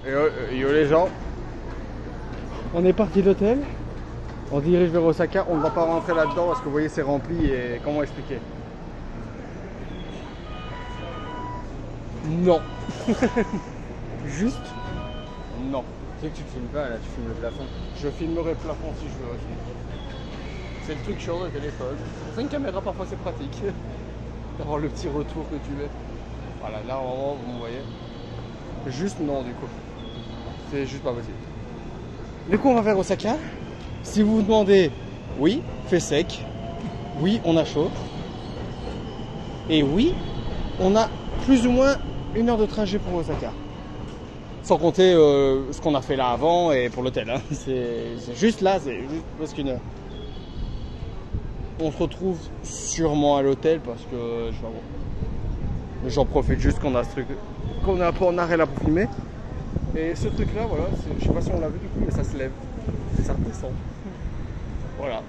Yo les gens, on est parti de l'hôtel, on dirige vers Osaka, on ne va pas rentrer là-dedans parce que vous voyez c'est rempli et comment expliquer? Non. Juste non. Tu sais que tu te filmes pas là, tu filmes le plafond. Je filmerai le plafond si je veux aussi. C'est le truc sur le téléphone. C'est pour ça une caméra parfois c'est pratique. D'avoir le petit retour que tu veux. Voilà, là vraiment vous me voyez. Juste non du coup. C'est juste pas possible. Du coup on va vers Osaka. Si vous vous demandez, oui, fait sec. Oui, on a chaud. Et oui, on a plus ou moins 1 heure de trajet pour Osaka. Sans compter ce qu'on a fait là avant et pour l'hôtel. Hein. C'est juste là, c'est juste presque 1 heure. On se retrouve sûrement à l'hôtel parce que j'en profite juste qu'on a ce truc, qu'on est un peu en arrêt là pour filmer. Et ce truc là, voilà, je sais pas si on l'a vu du coup, mais ça se lève et ça redescend. Voilà.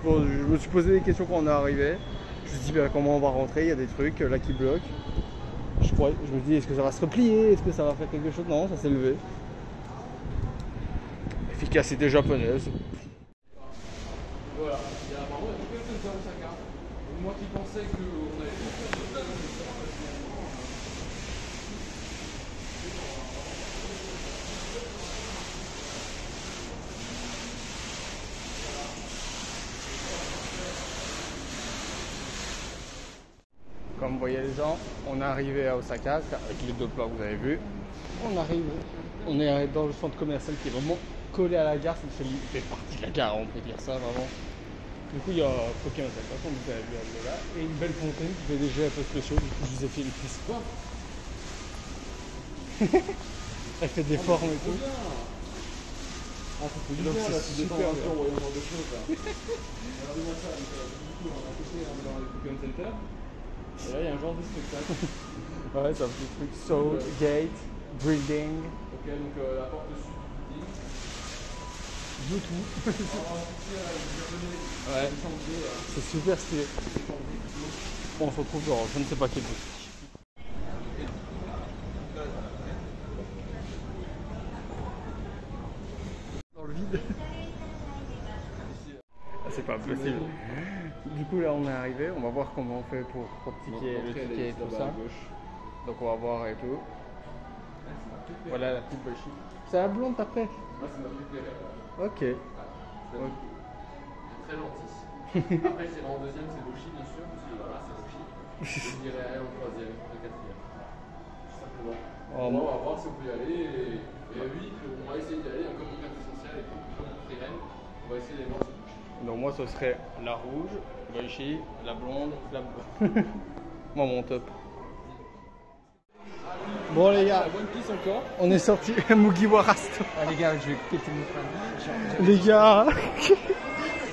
Je me suis posé des questions quand on est arrivé. Je me suis dit ben, comment on va rentrer, il y a des trucs là qui bloquent. Je me dis est-ce que ça va se replier, est-ce que ça va faire quelque chose? Non, ça s'est levé. Efficacité japonaise. Voilà, il y a vraiment quelques personnes à Osaka. Moi qui pensais qu'on allait Comme vous voyez les gens, on est arrivé à Osaka avec les 2 plans que vous avez vus. On est dans le centre commercial qui est vraiment collé à la gare, ça fait partie de la gare, on peut dire ça vraiment. Du coup il y a Pokémon Center, comme vous avez vu elle est là, et une belle fontaine qui fait des jets un peu spéciaux, du coup je vous ai fait une piste. Elle fait des formes et tout. Ah, ça fait du bien là, tu détends un peu en voyant ce genre de choses là. Alors dis-moi ça, du coup on a côté dans le Pokémon Center. Et là il y a un genre de spectacle. Ouais, ça fait des trucs Soul, Gate, Breeding. Ok, donc la porte sud du building. YouTube. Ouais. C'est super stylé. On se retrouve dans je ne sais pas quel boutique. Dans le vide. C'est pas possible. Du coup là on est arrivé, on va voir comment on fait pour ticket, le ticket et tout ça. Donc on va voir et tout. Voilà la petite Boshi. C'est la blonde après. Moi c'est ma préférée. Ok. Ouais. Très gentil. Après c'est en deuxième c'est Boshi bien sûr, parce que voilà c'est Boshi. Je dirais aller en troisième, en quatrième. Tout simplement. On va voir si on peut y aller et oui, on va essayer d'y aller comme une carte essentielle et comme on ferait on va essayer d'aller voir ce Boshi. Donc moi ce serait la rouge, Boichi, la blonde, la bleue. Moi mon top. Bon les gars, One Piece encore. on est sorti Mugiwara Store. Ah les gars, je vais péter mon crâne.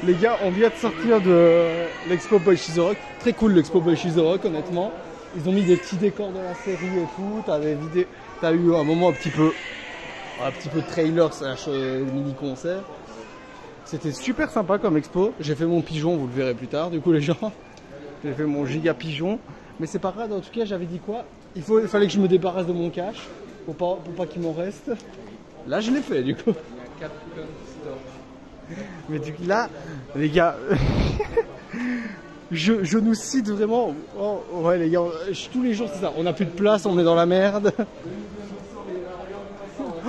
Les gars, on vient de sortir de l'expo Boy Shizorock. Très cool l'expo Boy Shizorock honnêtement. Ils ont mis des petits décors de la série et tout. T'as eu un moment un petit peu trailer / mini concert. C'était super sympa comme expo. J'ai fait mon pigeon, vous le verrez plus tard du coup les gens. J'ai fait mon giga pigeon. Mais c'est pas grave, en tout cas j'avais dit quoi? Il fallait que je me débarrasse de mon cash pour pas qu'il m'en reste. Là je l'ai fait du coup. Il y a 4 Store. Mais du coup là, les gars, je nous cite vraiment. Oh, ouais les gars, tous les jours c'est ça. On n'a plus de place, on est dans la merde.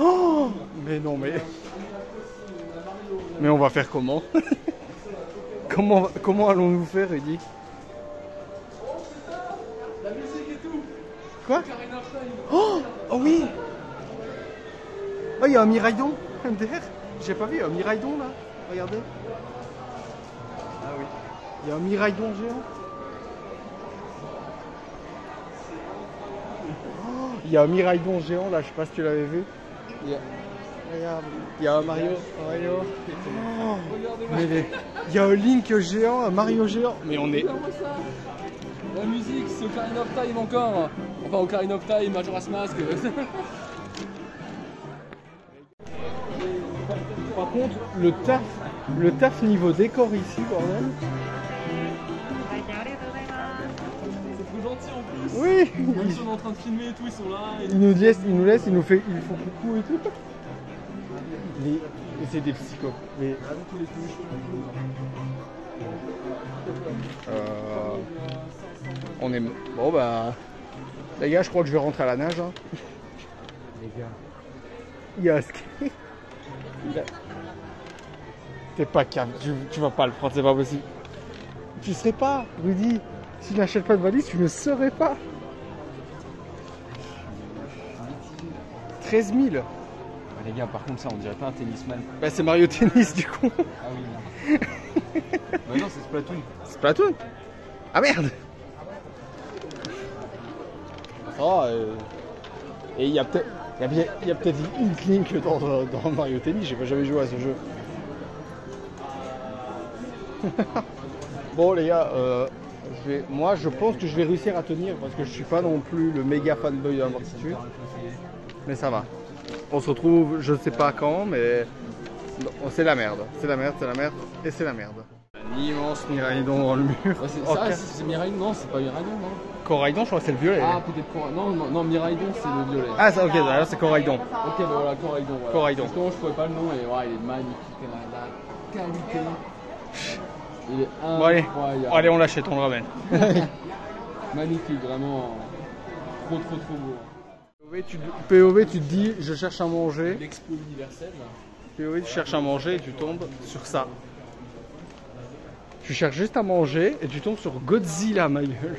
Oh, mais non mais on va faire comment? Comment allons-nous faire, Rudy? La musique et tout. Quoi? Oh oui. Oh, il y a un Miraidon MDR. J'ai pas vu, il y a un Miraidon là. Regardez. Ah oui. Il y a un Miraidon géant. Oh, il y a un Miraidon géant là, je sais pas si tu l'avais vu. Regarde, il y a un Mario. Oh, il y a un Link géant, un Mario géant. Mais on est. La musique, c'est Ocarina of Time encore. Enfin, Ocarina of Time, Majora's Mask. Par contre, le taf niveau décor ici, bordel. C'est trop gentil en plus. Oui. Même si on est en train de filmer et tout, ils sont là. Et... Ils nous laissent, ils font coucou et tout. Mais c'est des psychos. Mais... on est... Bon bah... Les gars, je crois que je vais rentrer à la nage. Hein. Les gars. Yask. T'es pas calme, tu vas pas le prendre, c'est pas possible. Tu serais pas, Rudy. Si je n'achète pas de valise, tu ne serais pas. 13 000. Les gars, par contre, ça, on dirait pas un tennisman. Bah, c'est Mario Tennis du coup. Ah oui, non. Bah non, c'est Splatoon. Splatoon. Ah merde. Oh, et il y a peut-être une Link dans Mario Tennis, j'ai jamais joué à ce jeu. Bon les gars, moi je pense que je vais réussir à tenir parce que je suis pas non plus le méga fanboy de la multitude. Mais ça va. On se retrouve je sais pas quand, mais c'est la merde. C'est la merde, c'est la merde et c'est la merde. Un immense Miraidon dans le mur. Ouais, c'est ça, c'est Miraidon, non, c'est pas Miraidon, non. Coraidon, je crois que c'est le violet. Ah, peut-être non, Miraidon, c'est le violet. Ah, ça, ok, là c'est Coraidon. Ok, bah voilà, Coraidon. Voilà. Coraidon. Parce que moi, je trouvais pas le nom et ouais, il est magnifique. La qualité. Il est incroyable. Bon, allez, on l'achète, on le ramène. Magnifique, vraiment. Trop beau. POV, tu te dis, je cherche à manger. L'expo universelle. POV, tu cherches à manger et tu tombes sur ça. Tu cherches juste à manger et tu tombes sur Godzilla, ma gueule.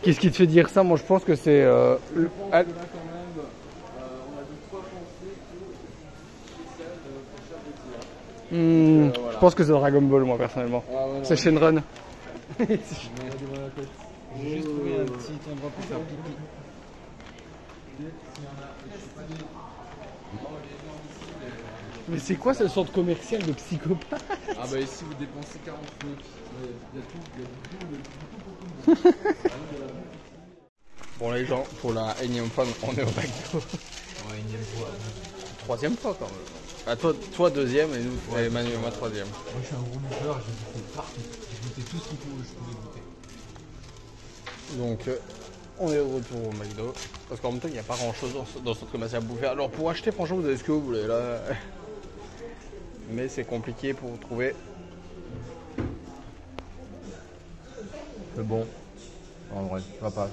Qu'est-ce qui te fait dire ça? Moi, je pense que c'est. Je pense que c'est Dragon Ball, moi, personnellement. C'est Shenron. J'ai juste trouvé un petit endroit pour faire pipi. Mais c'est quoi ce centre commercial de psychopathe? Ah bah ici vous dépensez 40 francs. Il y a tout. Bon les gens, pour la énième fois, on est au McDo. Ouais, énième fois. Troisième fois quand même. Ah, toi deuxième et nous, et Emmanuel et moi troisième. Moi je suis un gros loser, j'ai goûté partout. J'ai goûté tout ce qu'il faut, je pouvais goûter. Donc on est de retour au McDo. Parce qu'en même temps il n'y a pas grand chose dans ce centre commercial à bouffer. Alors pour acheter franchement vous avez ce que vous voulez là. Mais c'est compliqué pour trouver. C'est bon. En vrai, va pas.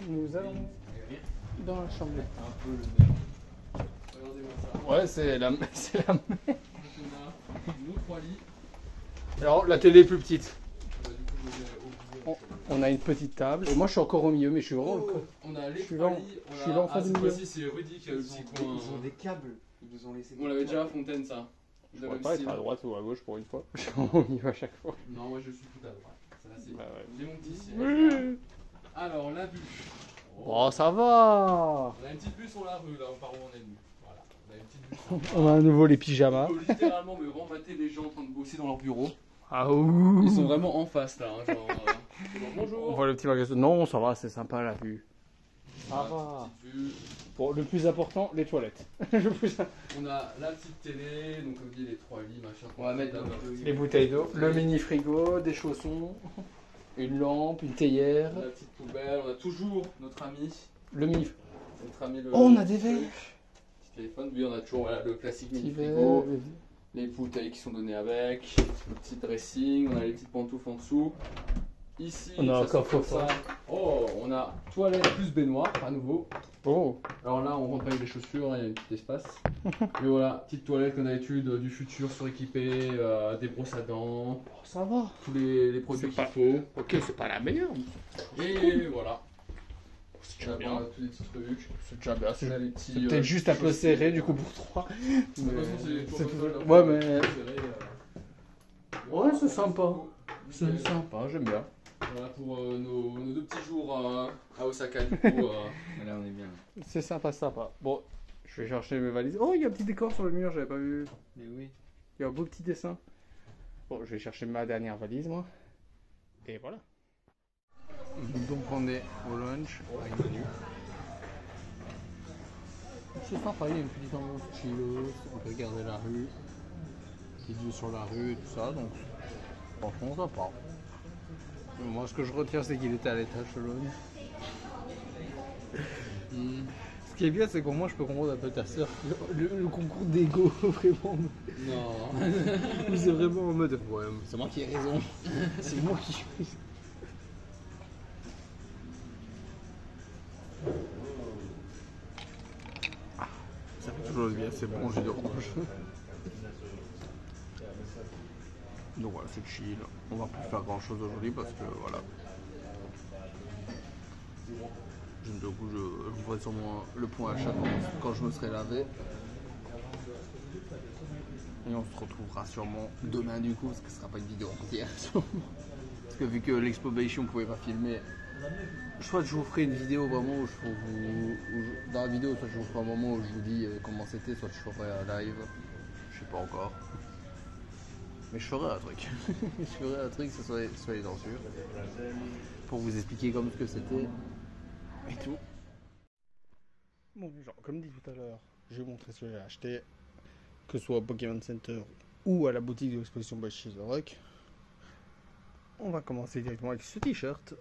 Nous allons dans la chambre. Un peu le merde. Regardez-moi ça. Ouais, c'est la merde. Nous 3 lits. Alors la télé est plus petite. On a une petite table. Et moi je suis encore au milieu, mais je suis vraiment. On a les je suis 3 lits. Je suis l'enfant du milieu. Cette fois-ci, c'est Rudy qui a le petit coin. Ils ont des câbles. Ils nous ont laissé. On l'avait déjà à Fontaine, ça. Je pourrais pas être à droite ou à gauche pour une fois. Je suis au milieu à chaque fois. Non, moi je suis tout à droite. Ça, c'est Bah ouais. j'ai mon petit siège. Oui. Alors, la vue. Oh, ça va. On a une petite vue sur la rue, là, par où on est venu. Voilà. On a une petite vue sur On a à nouveau les pyjamas. On peut littéralement me rembatter les gens en train de bosser dans leur bureau. Ah ouh. Ils sont vraiment en face, là. Hein, genre, bonjour. On voit le petit magasin. Non, ça va, c'est sympa la vue. Ça va. Bon, le plus important, les toilettes. On a la petite télé, donc comme dit les 3 lits, machin. On va mettre les bouteilles d'eau, le mini frigo, des chaussons, une lampe, une théière. La petite poubelle, on a toujours notre ami. Le mini. Notre ami le. Oh, on a des verres. Petit téléphone, oui, on a toujours voilà, le classique mini Petit frigo. verre. Les bouteilles qui sont données avec, le petit dressing, on a les petites pantoufles en dessous. Ici, on a un coffre ça. Oh, on a toilette plus baignoire à nouveau. Oh. Alors là, on rentre avec les chaussures, il y a un petit espace. Mais voilà, petite toilette comme d'habitude, du futur suréquipé, des brosses à dents. Oh, ça va. Tous les produits qu'il faut. Ok, c'est pas la meilleure. Et voilà. C'est déjà bien. Tous les petits trucs. C'est déjà bien. C'est petits, peut-être juste un peu serré du coup pour 3. De toute façon, c'est toujours ouais, mais. Ouais, c'est sympa. C'est sympa, j'aime bien. Voilà pour nos 2 petits jours à Osaka du coup. Là on est bien. C'est sympa. Bon, je vais chercher mes valises. Oh, il y a un petit décor sur le mur, j'avais pas vu. Mais oui. Il y a un beau petit dessin. Bon, je vais chercher ma dernière valise moi. Et voilà. Donc on est au lunch avec menu. C'est sympa, il y a une petite ambiance chilleuse, on peut regarder la rue. petite vue sur la rue et tout ça, donc franchement ça part. Moi ce que je retiens c'est qu'il était à l'étage Sologne. Ce qui est bien c'est qu'au moins je peux comprendre un peu ta soeur, le concours d'ego vraiment. Non. Où c'est vraiment en mode ouais c'est moi qui ai raison. C'est moi qui suis. Ça fait toujours bien, c'est bon jus d'orange. Donc voilà, c'est chill. On va plus faire grand chose aujourd'hui parce que voilà. Du coup, je ferai sûrement le point achat quand je me serai lavé. Et on se retrouvera sûrement demain du coup, parce que ce sera pas une vidéo entière. Parce que vu que l'Expo Beichy on pouvait pas filmer, soit je vous ferai une vidéo vraiment où dans la vidéo, soit je vous ferai un moment où je vous dis comment c'était, soit je ferai un live, je sais pas encore. Mais je ferai un truc. Je ferai un truc, soyez-en sûrs. Pour vous expliquer comme ce que c'était et tout. Bon, genre, comme dit tout à l'heure, je vais vous montrer ce que j'ai acheté, que ce soit au Pokémon Center ou à la boutique de l'exposition Beichy The Rock. On va commencer directement avec ce t-shirt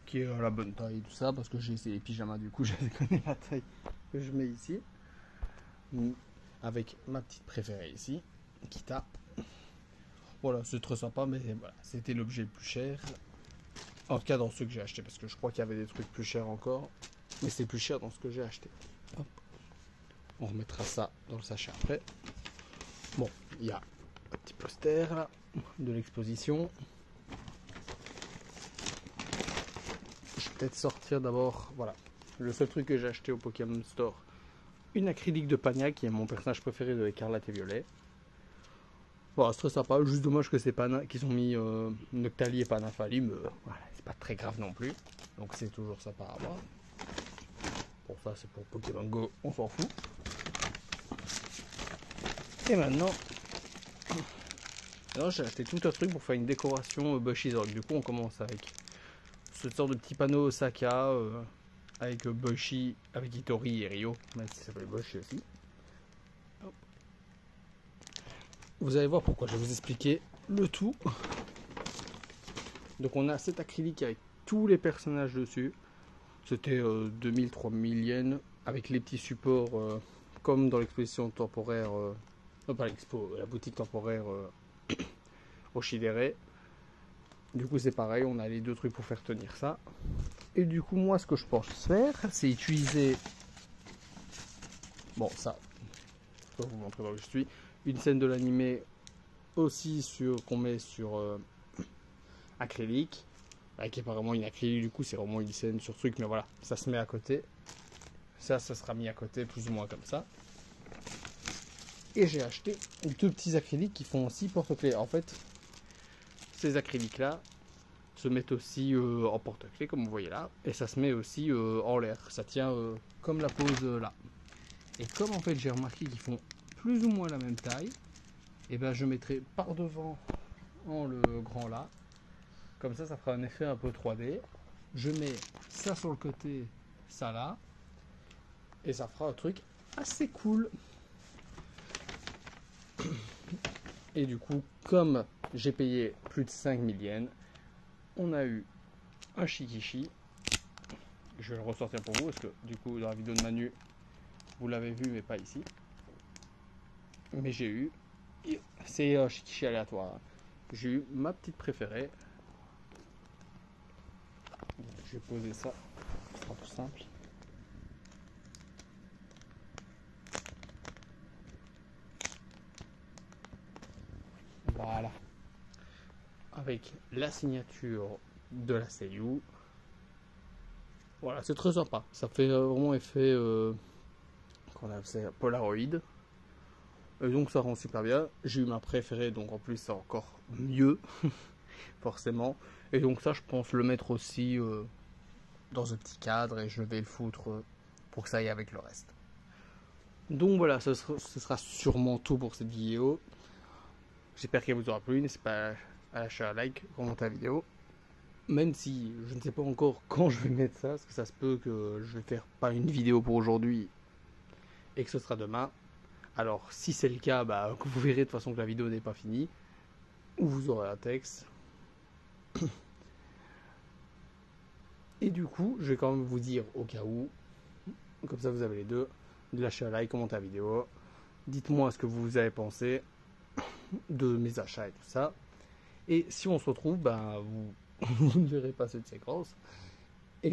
qui est à la bonne taille, tout ça, parce que j'ai essayé les pyjamas, du coup, je connais la taille que je mets ici. Avec ma petite préférée ici, Kita. Voilà, c'est très sympa, mais voilà, c'était l'objet le plus cher. En tout cas, dans ceux que j'ai acheté, parce que je crois qu'il y avait des trucs plus chers encore. Mais c'est plus cher dans ce que j'ai acheté. Hop. On remettra ça dans le sachet après. Bon, il y a un petit poster là, de l'exposition. Je vais peut-être sortir d'abord, voilà, le seul truc que j'ai acheté au Pokémon Store. Une acrylique de Pagna, qui est mon personnage préféré de Écarlate et Violet. Voilà, c'est très sympa, juste dommage que c'est Pana qu'ils ont mis Noctali et Panafali, mais voilà, c'est pas très grave non plus. Donc c'est toujours sympa à voir. Bon, ça c'est pour Pokémon Go, on s'en fout. Et maintenant, j'ai acheté tout un truc pour faire une décoration Beichy The Rock. Du coup, on commence avec cette sorte de petit panneau Osaka avec Beichy, avec Itori et Ryo, même si ça s'appelle Beichy aussi. Hop. Vous allez voir pourquoi, je vais vous expliquer le tout. Donc on a cet acrylique avec tous les personnages dessus. C'était 2000-3000 yens avec les petits supports comme dans l'exposition temporaire, pas l'expo, la boutique temporaire au Chidere. Du coup c'est pareil, on a les deux trucs pour faire tenir ça. Et du coup moi ce que je pense faire, c'est utiliser, bon ça, je vais vous montrer là où je suis, une scène de l'animé aussi qu'on met sur acrylique. Avec apparemment une acrylique, du coup c'est vraiment une scène sur truc, mais voilà, ça se met à côté. Ça sera mis à côté plus ou moins comme ça. Et j'ai acheté deux petits acryliques qui font aussi porte-clés. En fait, ces acryliques là se mettent aussi en porte-clés comme vous voyez là. Et ça se met aussi en l'air. Ça tient comme la pose là. Et comme en fait j'ai remarqué qu'ils font plus ou moins la même taille, et ben je mettrai par devant en le grand là. Comme ça fera un effet un peu 3D. Je mets ça sur le côté, ça là. Et ça fera un truc assez cool. Et du coup, comme j'ai payé plus de 5000 yens, on a eu un Shikishi. Je vais le ressortir pour vous parce que du coup, dans la vidéo de Manu, vous l'avez vu, mais pas ici. Mais j'ai eu, c'est un Shikishi aléatoire. J'ai eu ma petite préférée. Je vais poser ça, ce sera plus simple. Voilà. Avec la signature de la Seiyu. Voilà, c'est très sympa. Ça fait vraiment effet qu'on appelle Polaroid. Et donc ça rend super bien. J'ai eu ma préférée, donc en plus c'est encore mieux. Forcément. Et donc ça je pense le mettre aussi dans un petit cadre et je vais le foutre pour que ça aille avec le reste. Donc voilà, ce sera sûrement tout pour cette vidéo. J'espère qu'elle vous aura plu. N'hésitez pas à lâcher un like, commenter la vidéo. Même si je ne sais pas encore quand je vais mettre ça, parce que ça se peut que je vais faire pas une vidéo pour aujourd'hui et que ce sera demain. Alors si c'est le cas, bah, vous verrez de toute façon que la vidéo n'est pas finie. Ou vous aurez un texte. Et du coup, je vais quand même vous dire au cas où, comme ça vous avez les deux, de lâcher un like, commenter la vidéo. Dites-moi ce que vous avez pensé de mes achats et tout ça. Et si on se retrouve, ben, vous ne verrez pas cette séquence. Et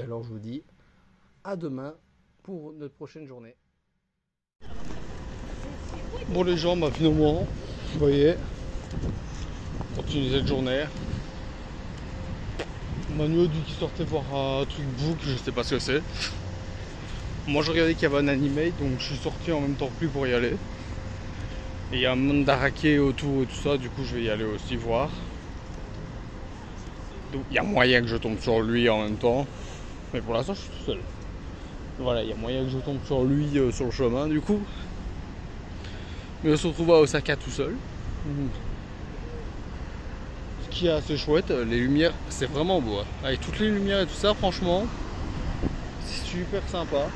alors je vous dis à demain pour notre prochaine journée. Bon les gens, bah, finalement, vous voyez, on continue cette journée. Manu a dit qu'il sortait voir un truc book, je sais pas ce que c'est. Moi je regardais qu'il y avait un animé, donc je suis sorti en même temps que lui pour y aller. Et il y a un monde d'araké autour et tout ça, du coup je vais y aller aussi voir. Donc il y a moyen que je tombe sur lui en même temps. Mais pour l'instant je suis tout seul. Voilà, il y a moyen que je tombe sur lui sur le chemin du coup. Mais on se retrouve à Osaka tout seul. Ce qui est assez chouette, les lumières, c'est vraiment beau. Avec toutes les lumières et tout ça, franchement, c'est super sympa.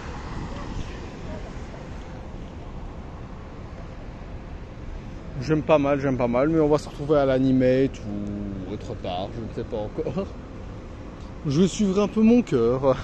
J'aime pas mal, mais on va se retrouver à l'animate ou trop tard, je ne sais pas encore. Je suivrai un peu mon cœur.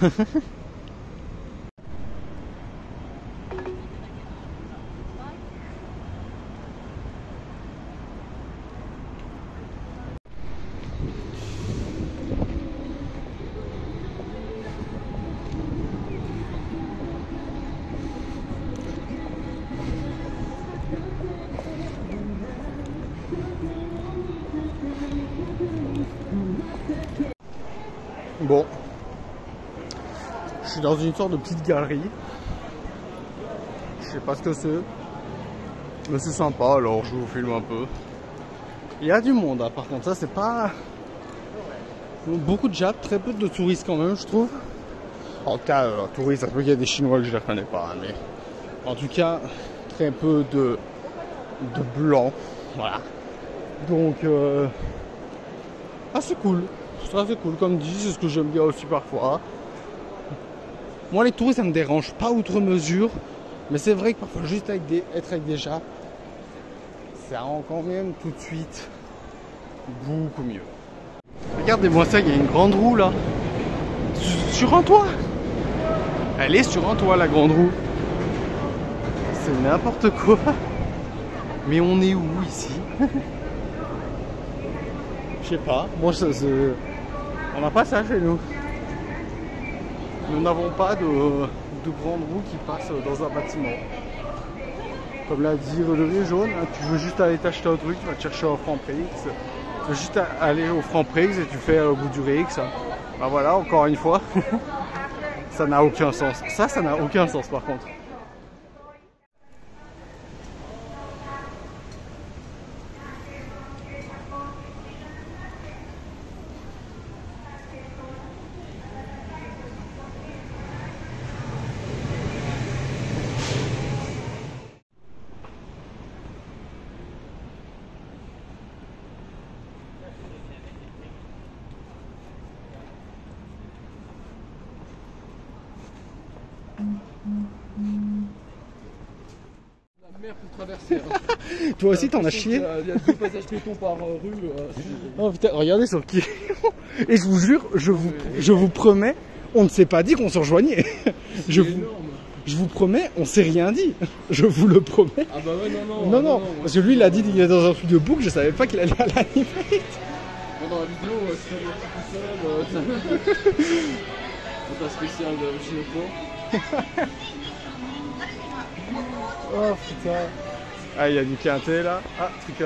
Bon, je suis dans une sorte de petite galerie. Je sais pas ce que c'est, mais c'est sympa, alors je vous filme un peu. Il y a du monde, hein, par contre, ça c'est pas... Beaucoup de Japs, très peu de touristes quand même, je trouve. En tout cas, touristes, ça peut qu'il y a des Chinois que je ne les reconnais pas, hein, mais... En tout cas, très peu de blancs, voilà. Donc, ah c'est cool. Ça c'est cool, comme dit, c'est ce que j'aime bien aussi parfois. Moi les touristes ça me dérange pas outre mesure, mais c'est vrai que parfois juste être avec des Japs, ça rend quand même tout de suite beaucoup mieux. Regardez-moi ça, il y a une grande roue là, sur un toit. Elle est sur un toit la grande roue. C'est n'importe quoi. Mais on est où ici? Je sais pas, moi on n'a pas ça chez nous. Nous n'avons pas de grande roue qui passe dans un bâtiment. Comme l'a dit le jaune, hein, tu veux juste aller t'acheter un truc, tu vas te chercher au Franprix. Tu veux juste aller au Franprix et tu fais au bout du Rix. Bah voilà, encore une fois, ça n'a aucun sens. Ça n'a aucun sens par contre. Pour traverser. Hein. Toi aussi t'en as chié. Il y a 2 passages piétons par rue. Oh putain, regardez sur qui. Et je vous jure, je vous promets, on ne s'est pas dit qu'on se rejoignait. Je vous promets, on s'est rien dit. Je vous le promets. Ah bah ouais, non. Parce que lui il a dit qu'il est dans un truc de boucle, je savais pas qu'il allait à l'animate. Dans la vidéo, c'est tout seul. C'est un spécial de Chinopo. Oh putain. Ah il y a du quintet là. Ah truc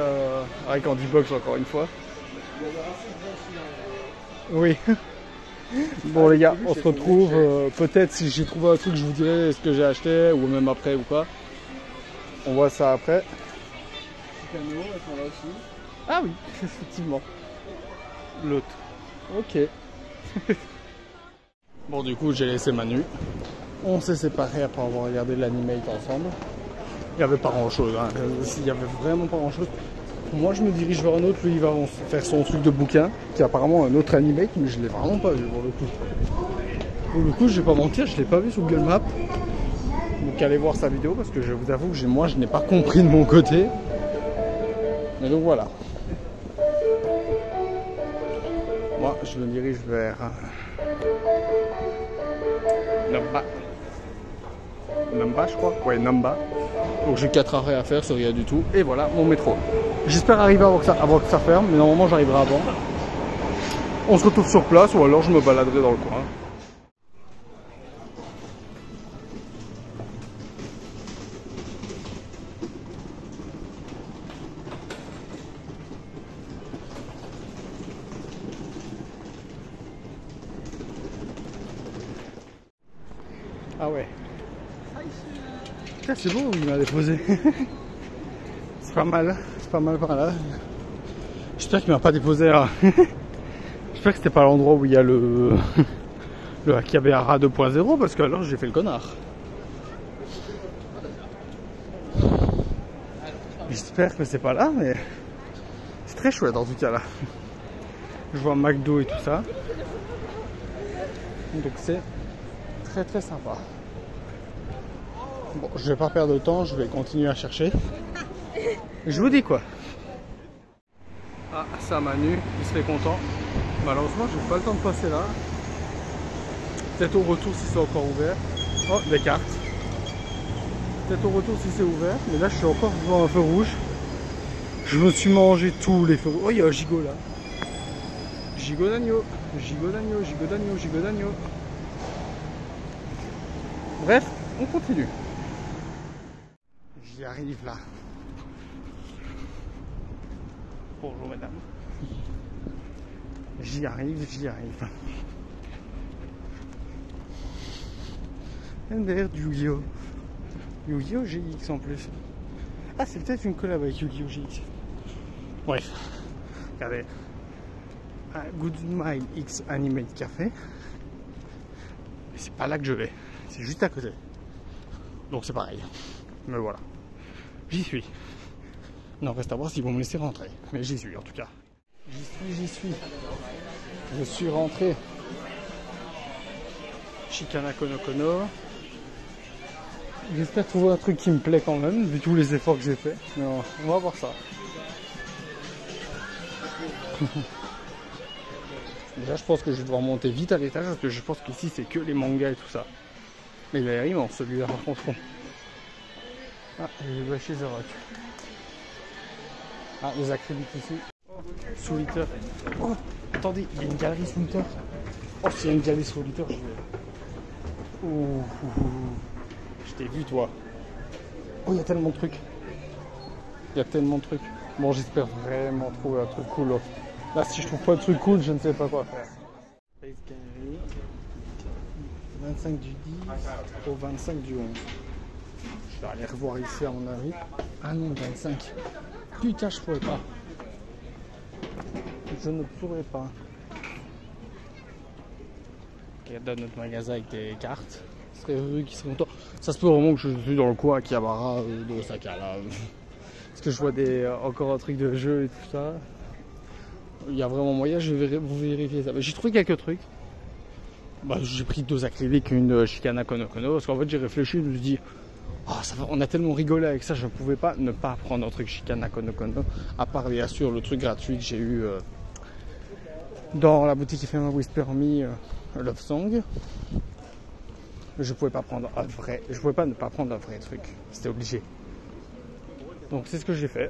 avec Andy Box encore une fois. Oui. Bon les gars, on se retrouve peut-être si j'ai trouvé un truc je vous dirai ce que j'ai acheté ou même après ou pas. On voit ça après. Canaux, elles sont là aussi. Ah oui, effectivement. L'autre. Ok. Bon du coup j'ai laissé Manu. On s'est séparés après avoir regardé l'animate ensemble. Il n'y avait pas grand chose, hein. Il y avait vraiment pas grand chose. Moi je me dirige vers un autre, lui il va faire son truc de bouquin, qui est apparemment un autre animate, mais je l'ai vraiment pas vu pour le coup. Pour le coup je vais pas mentir, je l'ai pas vu sur Google Maps. Donc allez voir sa vidéo parce que je vous avoue que moi je n'ai pas compris de mon côté. Mais donc voilà. Moi je me dirige vers Namba. Namba je crois. Ouais, Namba. Donc j'ai 4 arrêts à faire, c'est rien du tout. Et voilà mon métro. J'espère arriver avant que ça ferme, mais normalement j'arriverai avant. On se retrouve sur place ou alors je me baladerai dans le coin. Ah ouais. C'est beau où il m'a déposé. C'est pas mal par là. J'espère qu'il m'a pas déposé là. J'espère que c'était pas l'endroit où il y a le Akihabara 2.0 parce que alors j'ai fait le connard. J'espère que c'est pas là, mais c'est très chouette en tout cas là. Je vois McDo et tout ça. Donc c'est très sympa. Bon, je vais pas perdre de temps, je vais continuer à chercher. Je vous dis quoi. Ah, ça Manu, il serait content. Malheureusement, j'ai pas le temps de passer là. Peut-être au retour si c'est encore ouvert. Oh, des cartes. Peut-être au retour si c'est ouvert. Mais là, je suis encore devant un feu rouge. Je me suis mangé tous les feux rouges. Oh, il y a un gigot là. Gigot d'agneau. Gigot d'agneau, gigot d'agneau, gigot d'agneau. Bref, on continue. J'y arrive là. Bonjour mesdames. J'y arrive. MDR du Yu-Gi-Oh! Yu-Gi-Oh! GX en plus. Ah, c'est peut-être une collab avec Yu-Gi-Oh! GX. Bref. Regardez. Good Mind X Animate Café. Mais c'est pas là que je vais. C'est juste à côté. Donc c'est pareil. Mais voilà. J'y suis. Non, reste à voir s'ils vont me laisser rentrer. Mais j'y suis en tout cas. J'y suis. Je suis rentré. Shikana Kono Kono. J'espère trouver un truc qui me plaît quand même, vu tous les efforts que j'ai fait. Mais on va voir ça. Déjà, je pense que je vais devoir monter vite à l'étage parce que je pense qu'ici c'est que les mangas et tout ça. Mais il a l'air immense celui-là par contre. Ah, je vais chez The Rock. Ah, les acryliques ici. Sous Litter. Oh, attendez, il y a une galerie sous Litter. Oh, s'il y a une galerie sous Litter, je vais. Ouh, je t'ai vu toi. Oh, il y a tellement de trucs. Bon, j'espère vraiment trouver un truc cool. Là, si je trouve pas de truc cool, je ne sais pas quoi faire. Space Gallery. 25 du 10 au 25 du 11. Je vais aller revoir ici à mon avis. Ah non, 25. Putain, je pourrais pas. Je ne pourrais pas. Regarde notre magasin avec des cartes. Ce serait heureux qui serait content. Ça se peut vraiment que je suis dans le coin à Akihabara de Osaka là. Parce que je vois encore un truc de jeu et tout ça. Il y a vraiment moyen, je vais vous vérifier ça. J'ai trouvé quelques trucs. Bah, j'ai pris 2 acryliques et une Shikana Kono Kono. Parce qu'en fait j'ai réfléchi, je me suis dit, oh, ça va, on a tellement rigolé avec ça, je ne pouvais pas ne pas prendre un truc Shikana Kono Kono. À part bien sûr le truc gratuit que j'ai eu dans la boutique qui fait un Whisper Me Love Song. Je pouvais pas prendre un vrai. Je pouvais pas ne pas prendre un vrai truc. C'était obligé. Donc c'est ce que j'ai fait.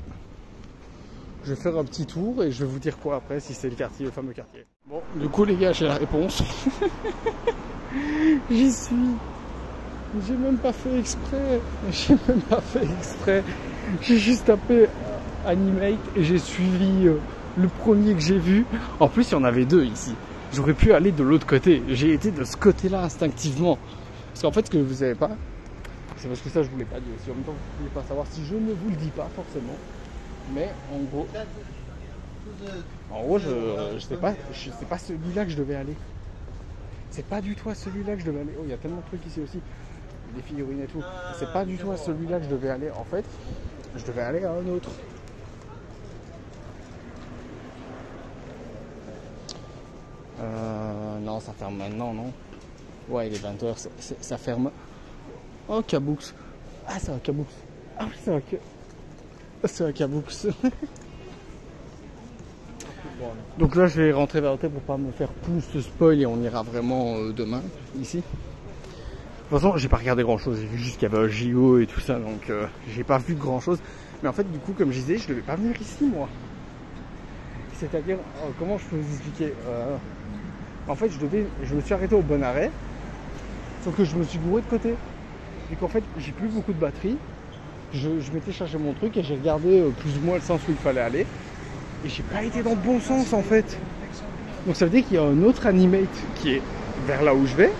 Je vais faire un petit tour et je vais vous dire quoi après si c'est le quartier, le fameux quartier. Bon, du coup les gars, j'ai la réponse. J'y suis. J'ai même pas fait exprès. J'ai juste tapé Animate et j'ai suivi le premier que j'ai vu. En plus, il y en avait 2 ici. J'aurais pu aller de l'autre côté. J'ai été de ce côté-là instinctivement. Parce qu'en fait, ce que vous savez pas, c'est parce que ça, je vous l'ai pas dit aussi. En même temps, vous ne pouvez pas savoir si je ne vous le dis pas forcément. Mais en gros, je sais pas celui-là que je devais aller. C'est pas du tout à celui-là que je devais aller. Oh, il y a tellement de trucs ici aussi. Des figurines et tout. C'est pas du tout à celui-là que je devais aller. En fait, je devais aller à un autre. Non, ça ferme maintenant, non? Ouais, il est 20h, ça ferme. Oh, Caboux. Ah, c'est un Caboux. Ah oui, c'est un Caboux. Donc là, je vais rentrer vers l'hôtel pour pas me faire plus de spoil et on ira vraiment demain, ici. De toute façon, j'ai pas regardé grand chose, j'ai vu juste qu'il y avait un JO et tout ça, donc j'ai pas vu grand chose. Mais en fait, du coup, comme je disais, je devais pas venir ici, moi. C'est-à-dire, comment je peux vous expliquer en fait, je me suis arrêté au bon arrêt, sauf que je me suis gouré de côté. Et qu'en fait, j'ai plus beaucoup de batterie. Je m'étais chargé mon truc et j'ai regardé plus ou moins le sens où il fallait aller. Et j'ai pas été dans le bon sens, en fait. Donc ça veut dire qu'il y a un autre animate qui est vers là où je vais.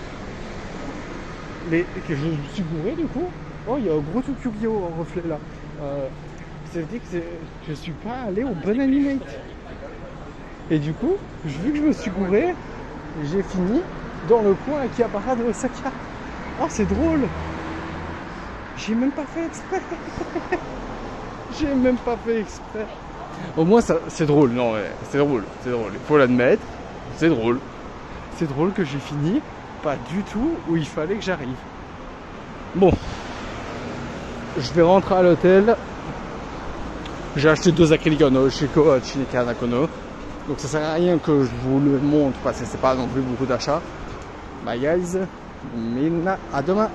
Mais que je me suis gouré, du coup. Oh, il y a un gros truc Yu-Gi-Oh en reflet là. Ça veut dire que je suis pas allé au bon animate. Et du coup, vu que je me suis gouré, j'ai fini dans le coin Akihabara de Osaka. Oh, c'est drôle. J'ai même pas fait exprès. J'ai même pas fait exprès. Au moins, c'est drôle. Non, ouais, c'est drôle. C'est drôle. Il faut l'admettre. C'est drôle. C'est drôle que j'ai fini pas du tout où il fallait que j'arrive. Bon. Je vais rentrer à l'hôtel. J'ai acheté 2 acryliques chez Shineka Nakono. Donc ça sert à rien que je vous le montre parce que c'est pas non plus beaucoup d'achats. Bye guys. Minna, à demain.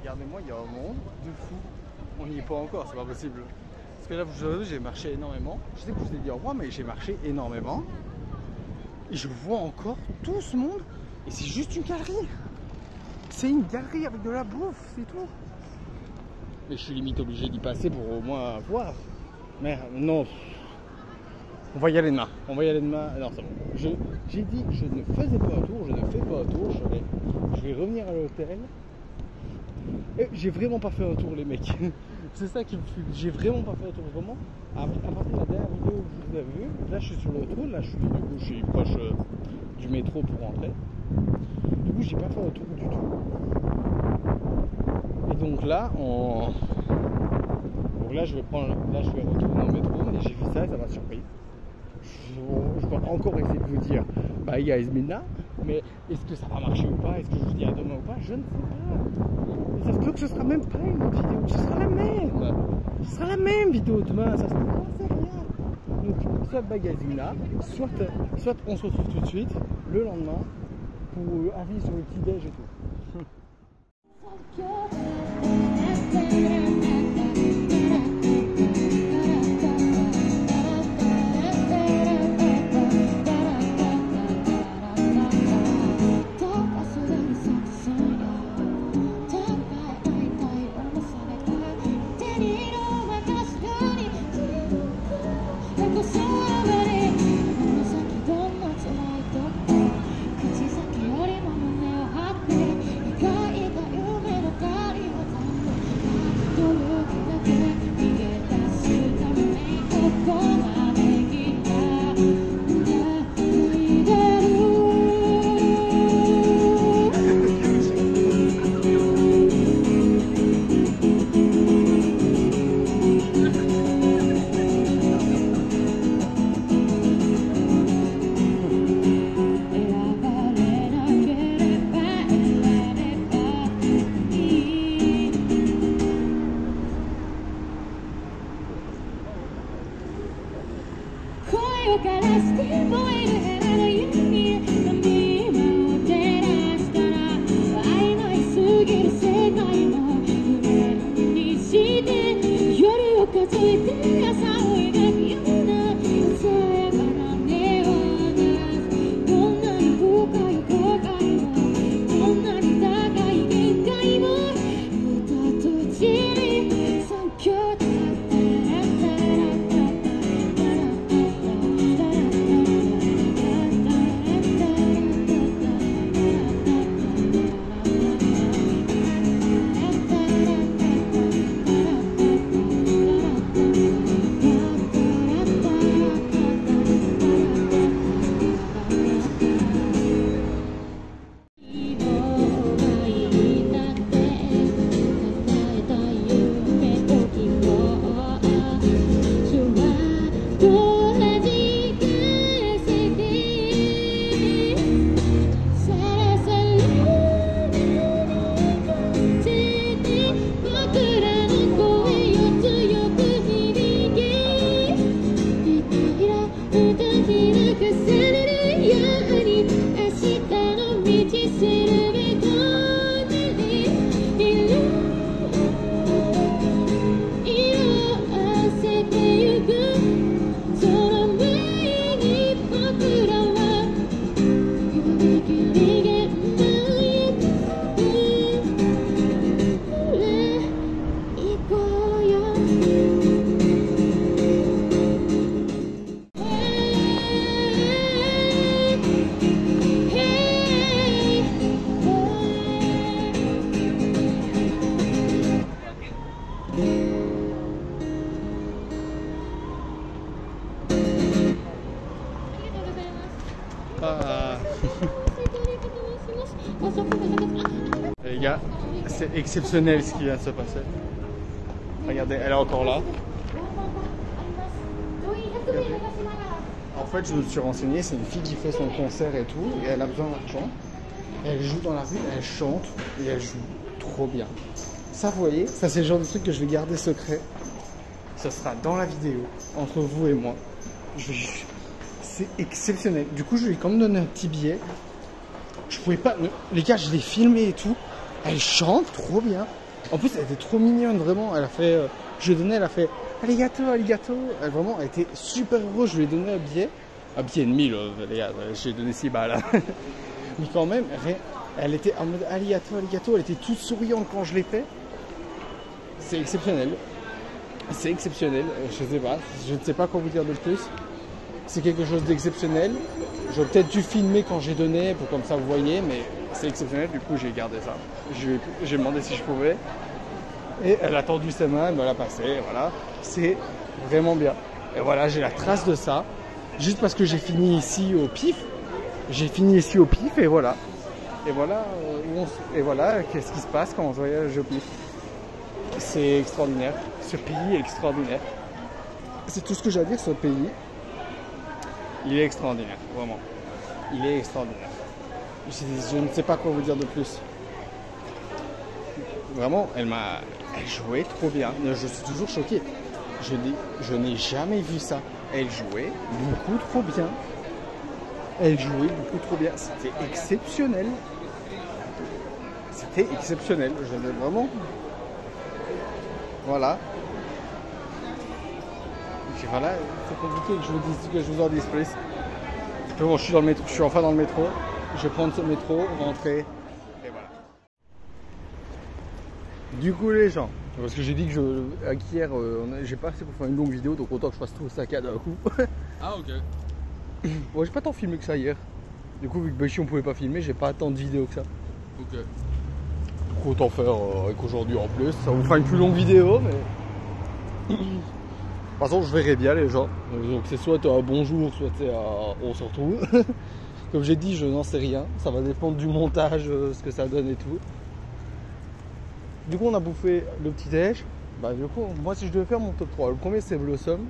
Regardez-moi, il y a un monde de fou. On n'y est pas encore, c'est pas possible. Parce que là, vous savez, j'ai marché énormément. Je sais que je vous ai dit au revoir, mais j'ai marché énormément. Et je vois encore tout ce monde. Et c'est juste une galerie. C'est une galerie avec de la bouffe, c'est tout. Mais je suis limite obligé d'y passer pour au moins voir. Mais non. On va y aller demain. On va y aller demain. Non, c'est bon. J'ai dit je ne faisais pas un tour, je ne fais pas un tour. Je vais revenir à l'hôtel. Et j'ai vraiment pas fait un tour, les mecs. C'est ça qui me fume. J'ai vraiment pas fait un tour. Vraiment, à partir de la dernière vidéo que vous avez vue, là je suis sur l'autoroute, là je suis proche du métro pour rentrer. Du coup, j'ai pas fait un tour du tout. Et donc là, je vais retourner au métro, mais j'ai vu ça et ça m'a surpris. Je vais encore essayer de vous dire bye guys Minna, mais est-ce que ça va marcher ou pas, est-ce que je vous dis à demain ou pas, je ne sais pas. Ça se peut que ce sera même pas une autre vidéo, ce sera la même. Ce sera la même vidéo demain, ça se peut, c'est rien. Donc soit bye guys Minna, soit on se retrouve tout de suite le lendemain pour avis sur le petit déj et tout. gars, c'est exceptionnel ce qui vient de se passer. Regardez, elle est encore là. Regardez. En fait, je me suis renseigné, c'est une fille qui fait son concert et tout, et elle a besoin d'argent. Elle joue dans la rue, elle chante, et elle joue trop bien. Ça, vous voyez, ça c'est le genre de truc que je vais garder secret. Ça sera dans la vidéo, entre vous et moi. C'est exceptionnel. Du coup, je lui ai quand même donné un petit billet. Je pouvais pas... Les gars, je l'ai filmé et tout. Elle chante trop bien. En plus, elle était trop mignonne, vraiment. Elle a fait... je lui ai donné, elle a fait... Alligato, alligato. Elle, vraiment, elle était super heureuse. Je lui ai donné un billet. Un billet et demi, là, les gars. Je lui ai donné 6 balles. Mais quand même, elle était en mode alligato, alligato. Elle était toute souriante quand je l'ai fait. C'est exceptionnel. C'est exceptionnel. Je sais pas. Je ne sais pas quoi vous dire de plus. C'est quelque chose d'exceptionnel. J'aurais peut-être dû filmer quand j'ai donné, pour comme ça vous voyez, mais c'est exceptionnel. Du coup, j'ai gardé ça. J'ai demandé si je pouvais. Et elle a tendu ses mains, elle me l'a passé. Voilà. C'est vraiment bien. Et voilà, j'ai la trace de ça. Juste parce que j'ai fini ici au pif. J'ai fini ici au pif et voilà. Et voilà, qu'est-ce qui se passe quand on voyage au pif. C'est extraordinaire. Ce pays est extraordinaire. C'est tout ce que j'ai à dire sur ce pays. Il est extraordinaire, vraiment. Il est extraordinaire. Je ne sais pas quoi vous dire de plus. Vraiment, elle jouait trop bien. Je suis toujours choqué. Je n'ai jamais vu ça. Elle jouait beaucoup trop bien. Elle jouait beaucoup trop bien. C'était exceptionnel. C'était exceptionnel. J'avais vraiment... Voilà. Voilà, c'est compliqué que je vous en dise plus. Bon, je suis dans le métro, je suis enfin dans le métro. Je vais prendre ce métro, rentrer, et voilà. Du coup les gens, parce que j'ai dit que hier, j'ai pas assez pour faire une longue vidéo, donc autant que je fasse tout le saccade d'un coup. Ah ok. Bon, j'ai pas tant filmé que ça hier. Du coup, vu que Béchi on pouvait pas filmer, j'ai pas tant de vidéos que ça. Ok. Donc autant faire avec aujourd'hui en plus. Ça vous fera une plus longue vidéo, mais... De toute façon, je verrai bien les gens. Donc c'est soit un bonjour, soit on se retrouve. Comme j'ai dit, je n'en sais rien. Ça va dépendre du montage, ce que ça donne et tout. Du coup, on a bouffé le petit déj. Bah, du coup, moi, si je devais faire mon top 3, le premier c'est Blossom,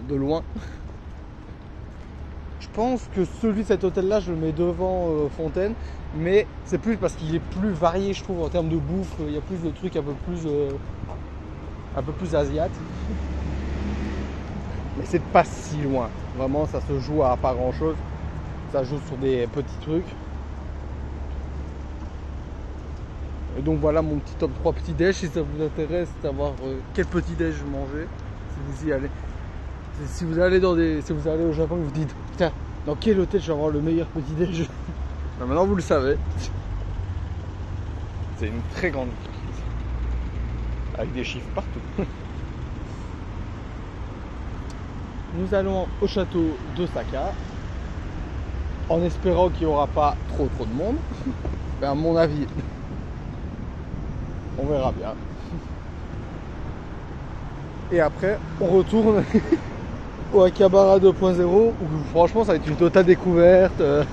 de loin. Je pense que celui de cet hôtel-là, je le mets devant Fontaine. Mais c'est plus parce qu'il est plus varié, je trouve, en termes de bouffe. Il y a plus de trucs un peu plus asiates. Mais c'est pas si loin. Vraiment, ça se joue à pas grand chose. Ça joue sur des petits trucs. Et donc voilà mon petit top 3 petit déj. Si ça vous intéresse de savoir quel petit déj manger, si vous y allez. Si vous allez au Japon et vous dites putain, dans quel hôtel je vais avoir le meilleur petit déj. Ben maintenant vous le savez. C'est une très grande entreprise. Avec des chiffres partout. Nous allons au château d'Osaka en espérant qu'il n'y aura pas trop de monde. Ben à mon avis, on verra bien. Et après, on retourne au Akihabara 2.0 où franchement ça va être une totale découverte. Je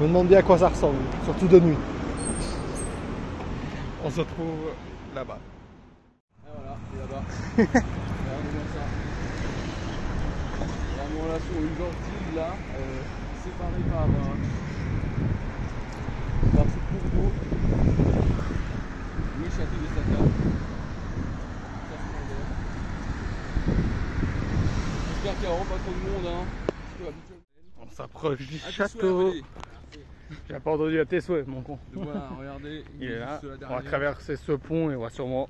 me demande bien à quoi ça ressemble, surtout de nuit. On se retrouve là-bas. Et voilà, et là-bas. Là sur une gentille là, séparée par ce cours d'eau, le château d'Osaka. J'espère qu'il n'y aura pas trop de monde, hein. On s'approche du château. J'ai pas entendu à tes souhaits, mon con. Voilà, regardez, il est là. On va traverser ce pont et on va sûrement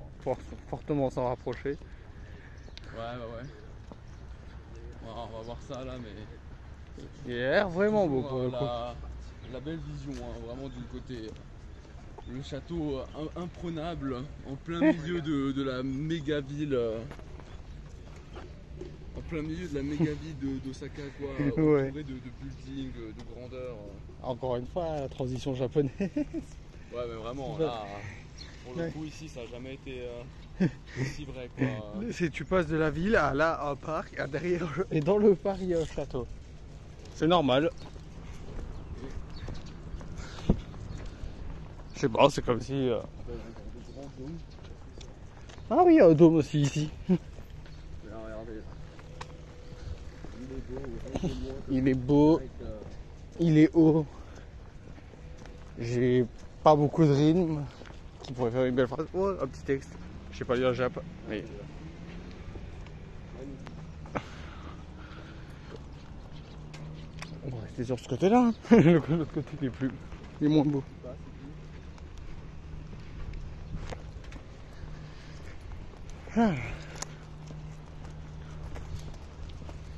fortement s'en rapprocher. Ouais. On va voir ça là, mais il a l'air vraiment beau pour le coup. La belle vision, hein, vraiment du côté. Le château imprenable en plein milieu de la méga ville. En plein milieu de la méga ville d'Osaka, quoi. Ouais. Entouré de buildings, de grandeur. Encore une fois, la transition japonaise. Ouais, mais vraiment, là, pour le coup, ici, ça n'a jamais été aussi vrai, quoi. Tu passes de la ville à là, un parc, à derrière, et dans le parc, il y a un château. C'est normal. sais pas, c'est comme si... Ah oui, il y a un dôme aussi ici. Regardez. Il est beau, il est haut. J'ai pas beaucoup de rythme qui pourrait faire une belle phrase. Oh, un petit texte. Je sais pas lire jap. Mais... On va rester sur ce côté-là. L'autre côté il est moins beau. Ah.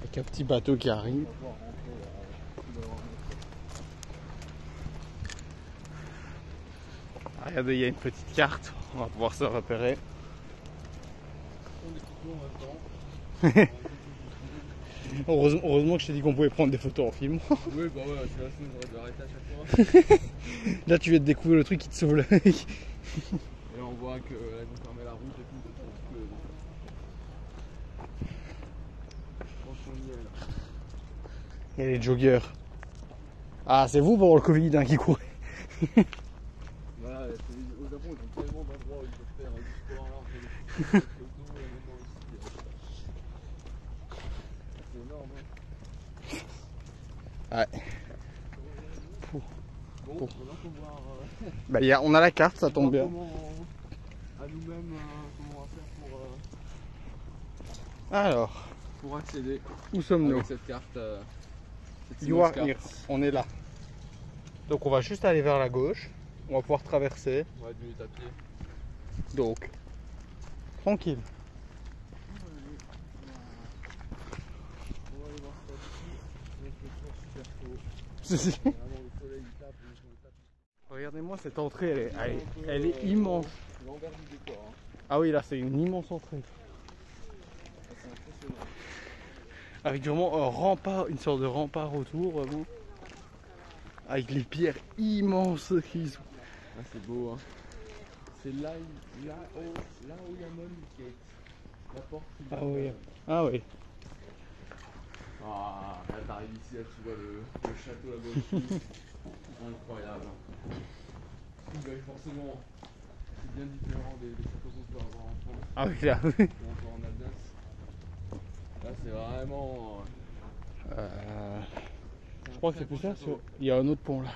Avec un petit bateau qui arrive. Ah, regardez, il y a une petite carte. On va pouvoir se repérer. Heureusement que je t'ai dit qu'on pouvait prendre des photos en film. Oui, bah ouais, je suis là, sinon j'aurais dû arrêter à chaque fois. Là, tu viens de découvrir le truc qui te sauve l'œil. Et là, on voit que là, ils vont fermer la route et tout. Franchement, il y est là. Il y a les joggers. Ah, c'est vous pendant le Covid hein, qui courez. Voilà, au Japon, ils ont tellement d'endroits où ils peuvent faire du sport là, on fait des photos, maintenant ici. C'est énorme, hein. Ouais. Bon, maintenant faut voir. Bah, on a la carte, ça tombe bien. À nous-mêmes, comment on va faire pour. Alors, Pour accéder. où sommes-nous? Avec cette carte. Cette You are carte. here. On est là. Donc on va juste aller vers la gauche. On va pouvoir traverser. Ouais, 2 minutes à pied. Donc, tranquille. On va aller voir ça ici. Il fait toujours super chaud. Vraiment, le soleil il tape. Regardez-moi cette entrée, elle est immense. C'est l'envers du décor. Hein. Ah oui, là c'est une immense entrée. C'est impressionnant. Avec vraiment un rempart, une sorte de rempart autour, vraiment. Avec les pierres immenses qu'ils ont. Ah, c'est beau, hein. C'est là où il y a Molly Gate. La porte qui Ah oui. Ah oui. Ah, là t'arrives ici, là tu vois le château là-bas aussi. Incroyable. Forcément, c'est bien différent des châteaux qu'on peut avoir en France. Ah oui, là. Ou encore en Alsace. Là c'est vraiment. Je crois que c'est plus ça. Il y a un autre pont là.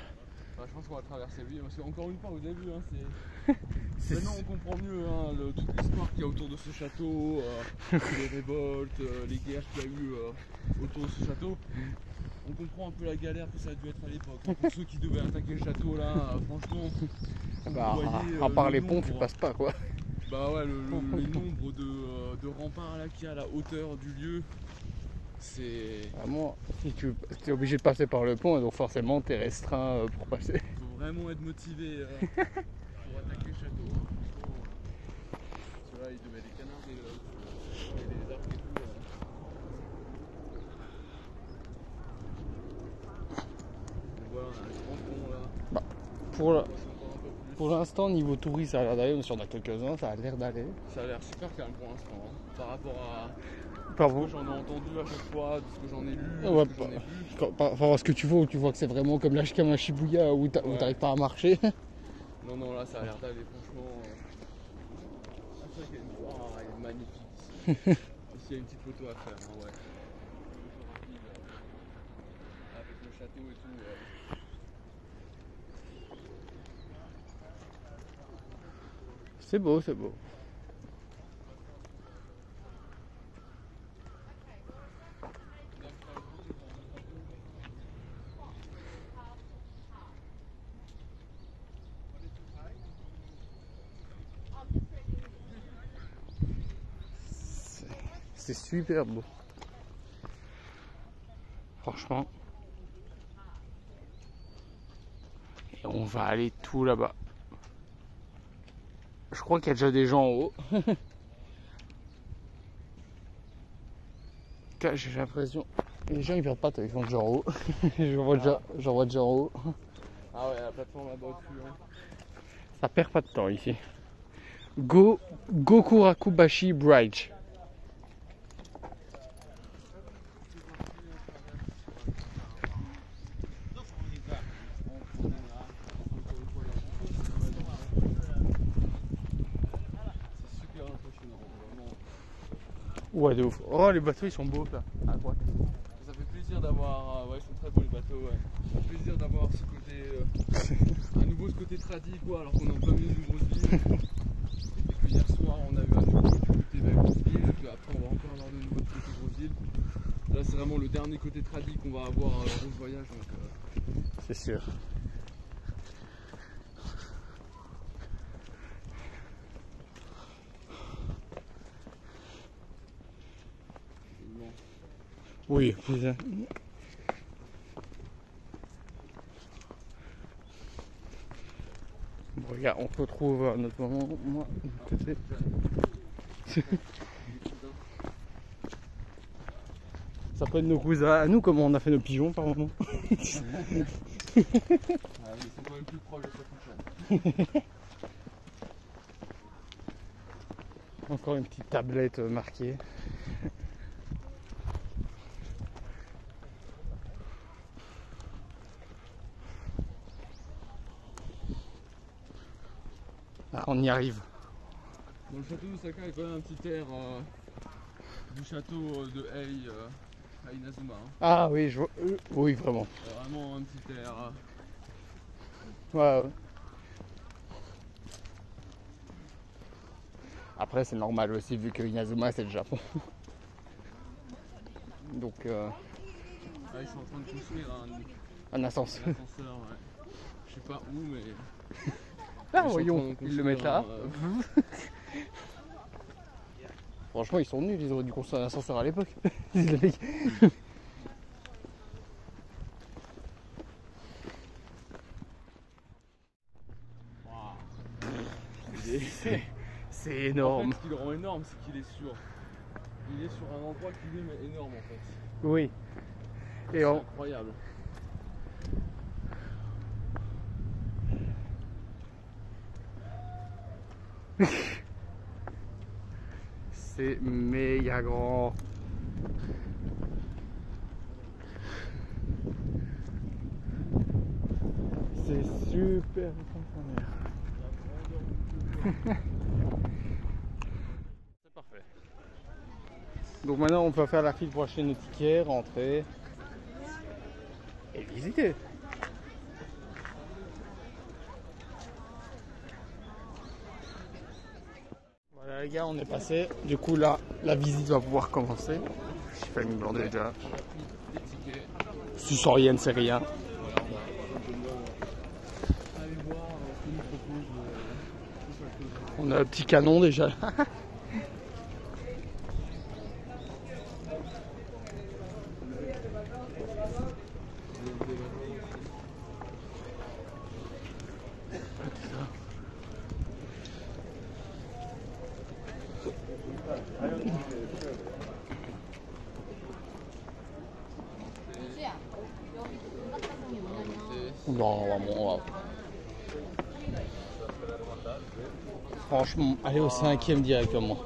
Ouais, je pense qu'on va traverser lui parce qu'encore une fois, vous avez vu, hein, c'est. Maintenant on comprend mieux hein, toute l'histoire qu'il y a autour de ce château, les révoltes, les guerres qu'il y a eu autour de ce château. On comprend un peu la galère que ça a dû être à l'époque. Hein. Pour ceux qui devaient attaquer le château là, franchement. Bah, vous voyez, à part les ponts, nombre, tu passes pas quoi. Bah ouais, le nombre de remparts là qu'il y a à la hauteur du lieu, c'est. Vraiment, si tu es obligé de passer par le pont, donc forcément tu es restreint pour passer. Faut vraiment être motivé pour attaquer le château. Parce que là, il devait des canards et des arbres et tout. Donc voilà, on a un grand pont là. Bah, pour l'instant, niveau tourisme, ça a l'air d'aller, même si on a quelques-uns, ça a l'air d'aller. Ça a l'air super calme pour l'instant, hein, par rapport à Par ce vous que j'en ai entendu à chaque fois, de ce que j'en ai lu, Ouais, de ce que j'en ai vu. par rapport à ce que tu vois, où tu vois que c'est vraiment comme un Shibuya où t'arrives pas à marcher. Non, là ça a l'air d'aller, franchement. Ah, c'est vrai qu'il y a une voie, elle est magnifique ici. Ici, il y a une petite photo à faire, hein, ouais. Une photo rapide avec le château et tout. C'est beau, c'est beau. C'est super beau. Franchement. Et on va aller tout là-bas. Je crois qu'il y a déjà des gens en haut. J'ai l'impression. Les gens ils perdent pas, ils sont déjà en haut. J'en vois déjà en haut. Ah ouais, la plateforme là-bas au-dessus. Hein. Ça perd pas de temps ici. Gokurakubashi Bridge. Ouais, de ouf. Oh, les bateaux ils sont beaux là, à droite. Ça fait plaisir d'avoir. Ouais, ils sont très beaux les bateaux, ouais. Ça fait plaisir d'avoir ce côté. À nouveau ce côté tradit, quoi, alors qu'on est en plein milieu d'une grosse ville. Et que hier soir, on a eu un nouveau du côté de la grosse ville. Et puis après, on va encore avoir de nouveau du côté grosse ville. Là, c'est vraiment le dernier côté tradit qu'on va avoir dans ce voyage. Donc, c'est sûr. Oui, c'est ça. Bon, regarde, on se retrouve à notre moment. Moi, de l'autre côté. Ça peut être nos cousins à nous, comment on a fait nos pigeons par moment. ah, ils sont quand même plus proches de cette prochaine. Encore une petite tablette marquée. Ah, on y arrive. Dans le château d'Osaka, il y a quand même un petit air du château de Hei à Inazuma. Hein. Ah oui, je vois. Oui, vraiment. Vraiment un petit air. Ouais, ouais. Après, c'est normal aussi, vu que Inazuma c'est le Japon. Donc. Ah, ils sont en train de construire Un ascenseur. un ascenseur, ouais. Je sais pas où, mais. Ah, voyons, ils le mettent là. Franchement, ils sont nuls, ils auraient dû construire un ascenseur à l'époque. C'est énorme. En fait, ce qui le rend énorme, c'est qu'il est sur un endroit qui lui est énorme en fait. Oui. C'est incroyable. C'est méga grand. C'est super extraordinaire. C'est parfait. Donc maintenant on peut faire la file pour acheter nos tickets, rentrer et visiter. Voilà les gars, on est passé. Du coup là, la visite va pouvoir commencer. Je fais une blonde déjà. Susorienne, c'est rien. On a un petit canon déjà. Non, vraiment. Franchement, allez au 5e directement.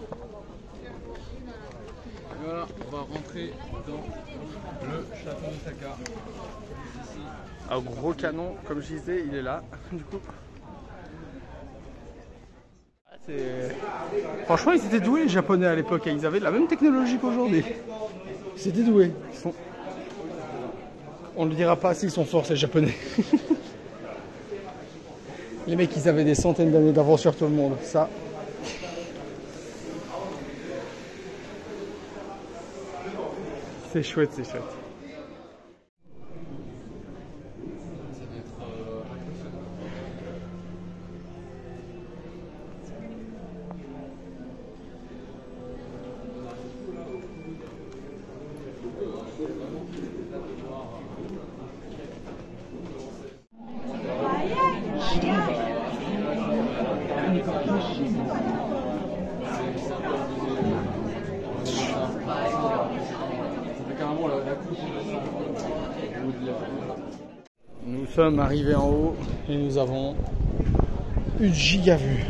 Et voilà, on va rentrer dans le château d'Osaka. Ici. Un gros canon, comme je disais, il est là. Du coup. Franchement, ils étaient doués les Japonais à l'époque. Ils avaient la même technologie qu'aujourd'hui. Ils étaient doués. On ne le dira pas s'ils sont forts, ces Japonais. Les mecs, ils avaient des centaines d'années d'avance sur tout le monde. Ça. C'est chouette, c'est chouette. Nous sommes arrivés en haut et nous avons une giga vue.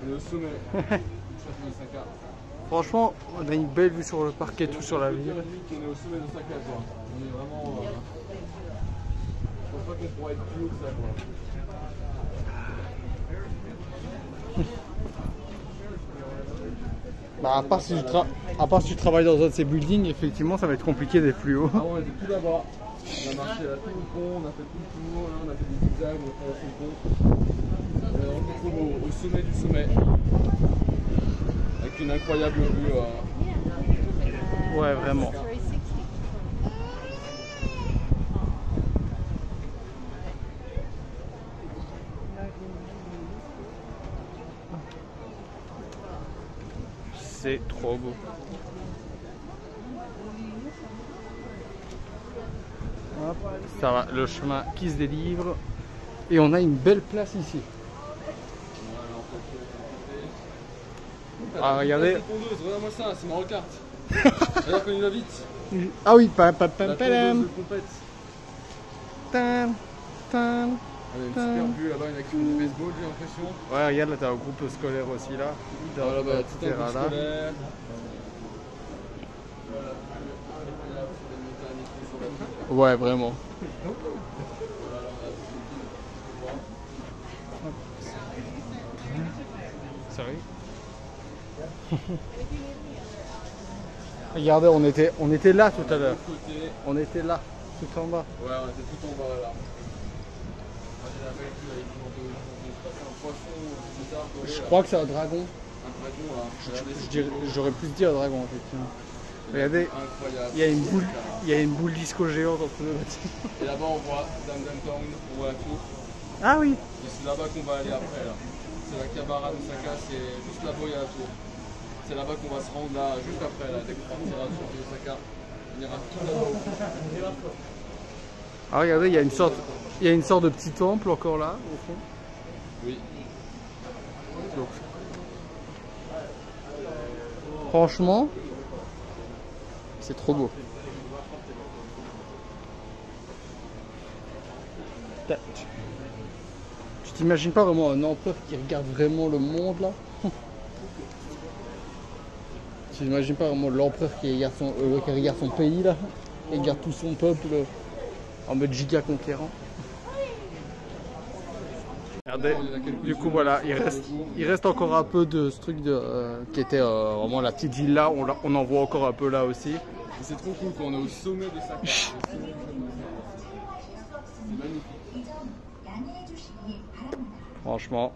On est au sommet du château d'Osaka. Franchement, on a une belle vue sur le parc et tout sur la ville. On est au sommet d'Osaka, quoi. On est vraiment. Je pense pas qu'on pourra être plus haut que ça, quoi. Bah, à part si tu travailles dans un de ces buildings, effectivement, ça va être compliqué d'être plus haut. Ah, on était tout là-bas. On a marché à tout le pont, on a fait tout le tour, là, on a fait des zigzags, on a traversé le pont. On se retrouve au sommet du sommet. Avec une incroyable vue. Ouais, vraiment. C'est trop beau. Hop, ça va, le chemin qui se délivre. Et on a une belle place ici. Ah, regardez. Regarde-moi ça, c'est ma recarte. Regarde qu'on y va vite. Ah oui, La tondeuse de compète. Tam, tam. On a une super vue là-bas, il y en a qui font du baseball, j'ai l'impression. Ouais, regarde là, t'as un groupe scolaire aussi là. Voilà, bah, tout un groupe scolaire. Ouais, vraiment. Sérieux? Regardez, on était là tout à l'heure. On était là, tout en bas. Ouais, on était tout en bas là. Je crois que c'est un dragon. Un dragon là. J'aurais pu dire un dragon effectivement. Regardez, Incroyable. il y a une boule disco géante entre deux bâtiments. Et là-bas on voit Dam Dam Town, on voit la tour. Ah oui. Et c'est là-bas qu'on va aller après là. C'est la Kabara d'Osaka, c'est juste là-bas il y a la tour. C'est là-bas qu'on va se rendre là, juste après là, dès qu'on partira sur Osaka. On ira tout là-bas. Ah regardez, il y a une sorte de petit temple encore là au fond. Oui. Donc, franchement, c'est trop beau. Tu t'imagines pas vraiment un empereur qui regarde vraiment le monde là? Tu t'imagines pas vraiment l'empereur qui regarde son pays là? Et regarde tout son peuple en mode giga conquérant. Regardez, du coup voilà, il reste encore un peu de ce truc qui était vraiment la petite ville là, on en voit encore un peu là aussi. C'est trop cool quand on est au sommet de Osaka. C'est magnifique. Franchement.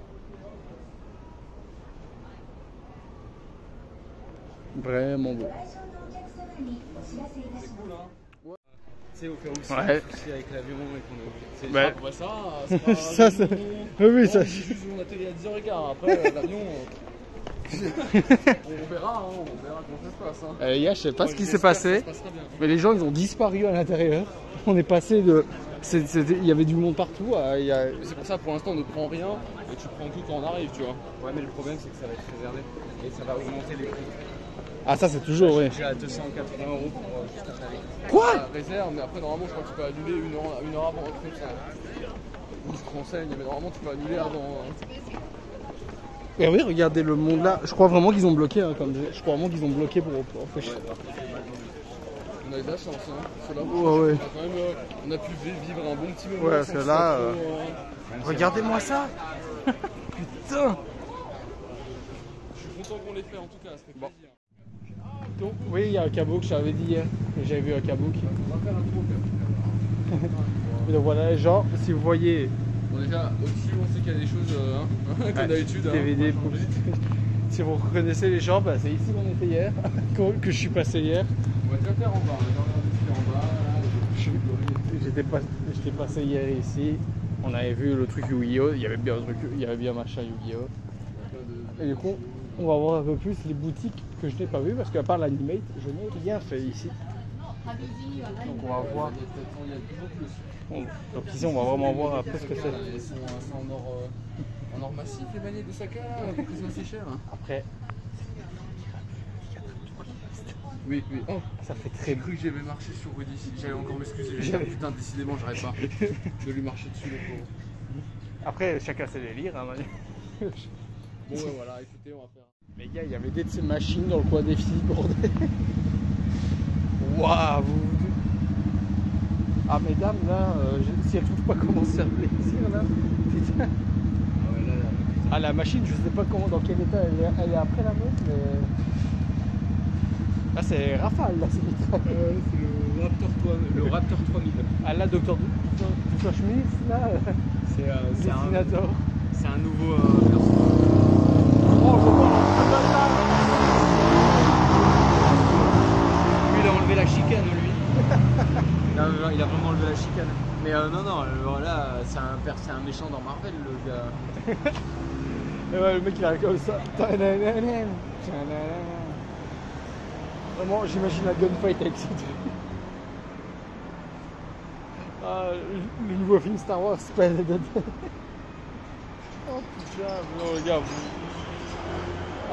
Vraiment beau. C'est cool hein. Tu sais au cas où c'est Ouais. souci avec l'avion et qu'on est obligé. Ouais. Après ça, c'est pas Ça, c'est... Oui, ça... on atterrit à 10h15. Après l'avion, on verra comment ça se passe. Hein. Les gars, je sais pas ce qui s'est J'espère que passé, ça se passera bien. mais les gens ils ont disparu à l'intérieur. On est passé de... Il y avait du monde partout. C'est pour ça pour l'instant on ne prend rien et tu prends tout quand on arrive, tu vois. Ouais, mais le problème c'est que ça va être réservé et ça va augmenter les prix. Ah ça c'est toujours oui. J'ai à 280 € pour juste après. Quoi? Réserve, mais après normalement je crois que tu peux annuler une heure avant un truc ça. Je te renseigne, mais normalement tu peux annuler avant. Et oui, regardez le monde là. Je crois vraiment qu'ils ont bloqué, hein, je crois vraiment qu'ils ont bloqué pour empêcher. Ouais. On a eu de la chance, hein. Là, Ouais. on a pu vivre un bon petit moment. Ouais, parce que là, regardez-moi ça. Putain. Je suis content qu'on l'ait fait en tout cas, ça fait plaisir. Donc, oui, il y a un kabouk, je t'avais dit hier. J'avais vu un kabouk. On va faire un tour. Donc voilà les gens, si vous voyez. Bon, déjà, aussi on sait qu'il y a des choses comme d'habitude. DVD, si vous reconnaissez les gens, bah, c'est ici qu'on était hier, que je suis passé hier. On va déjà faire en bas. En bas J'étais passé hier ici. On avait vu le truc Yu-Gi-Oh! Il y avait bien un machin Yu-Gi-Oh! Et du coup, on va voir un peu plus les boutiques que je n'ai pas vues parce qu'à part l'Animate, je n'ai rien fait ici. Donc on va voir. Donc ici on va vraiment voir un peu ce que c'est. C'est en or massif les manières de Saka, c'est assez cher. Hein. Après. Oui. Oh, ça fait très j'ai cru que j'avais marché sur Rudy. J'allais encore m'excuser. Putain, décidément, j'arrête pas. Je vais lui marcher dessus le pauvre. Après, chacun ses délires. Hein, bon, ouais, voilà, écoutez, on va faire. Les gars, il y avait des de ces machines dans le coin des filles, bordel. Waouh! Ah, mesdames, là, si elles trouvent pas comment se faire plaisir, là, putain. Ah, ouais, là, putain. Ah, la machine, je sais pas comment, dans quel état elle est après la meuf, mais. Là, c'est Rafale, là, c'est le Raptor 3000. Ah, là, Dr. Doofenshmirtz, là, C'est dessinateur. c'est un nouveau personnage. Oh, je vois. Lui, il a enlevé la chicane, lui. Il a vraiment enlevé la chicane. Mais non, voilà, c'est un méchant dans Marvel, le gars. Et ouais, le mec, il arrive comme ça. Vraiment, j'imagine la gunfight avec ce truc. Ah, le nouveau film Star Wars, pas de... Oh putain, non les gars,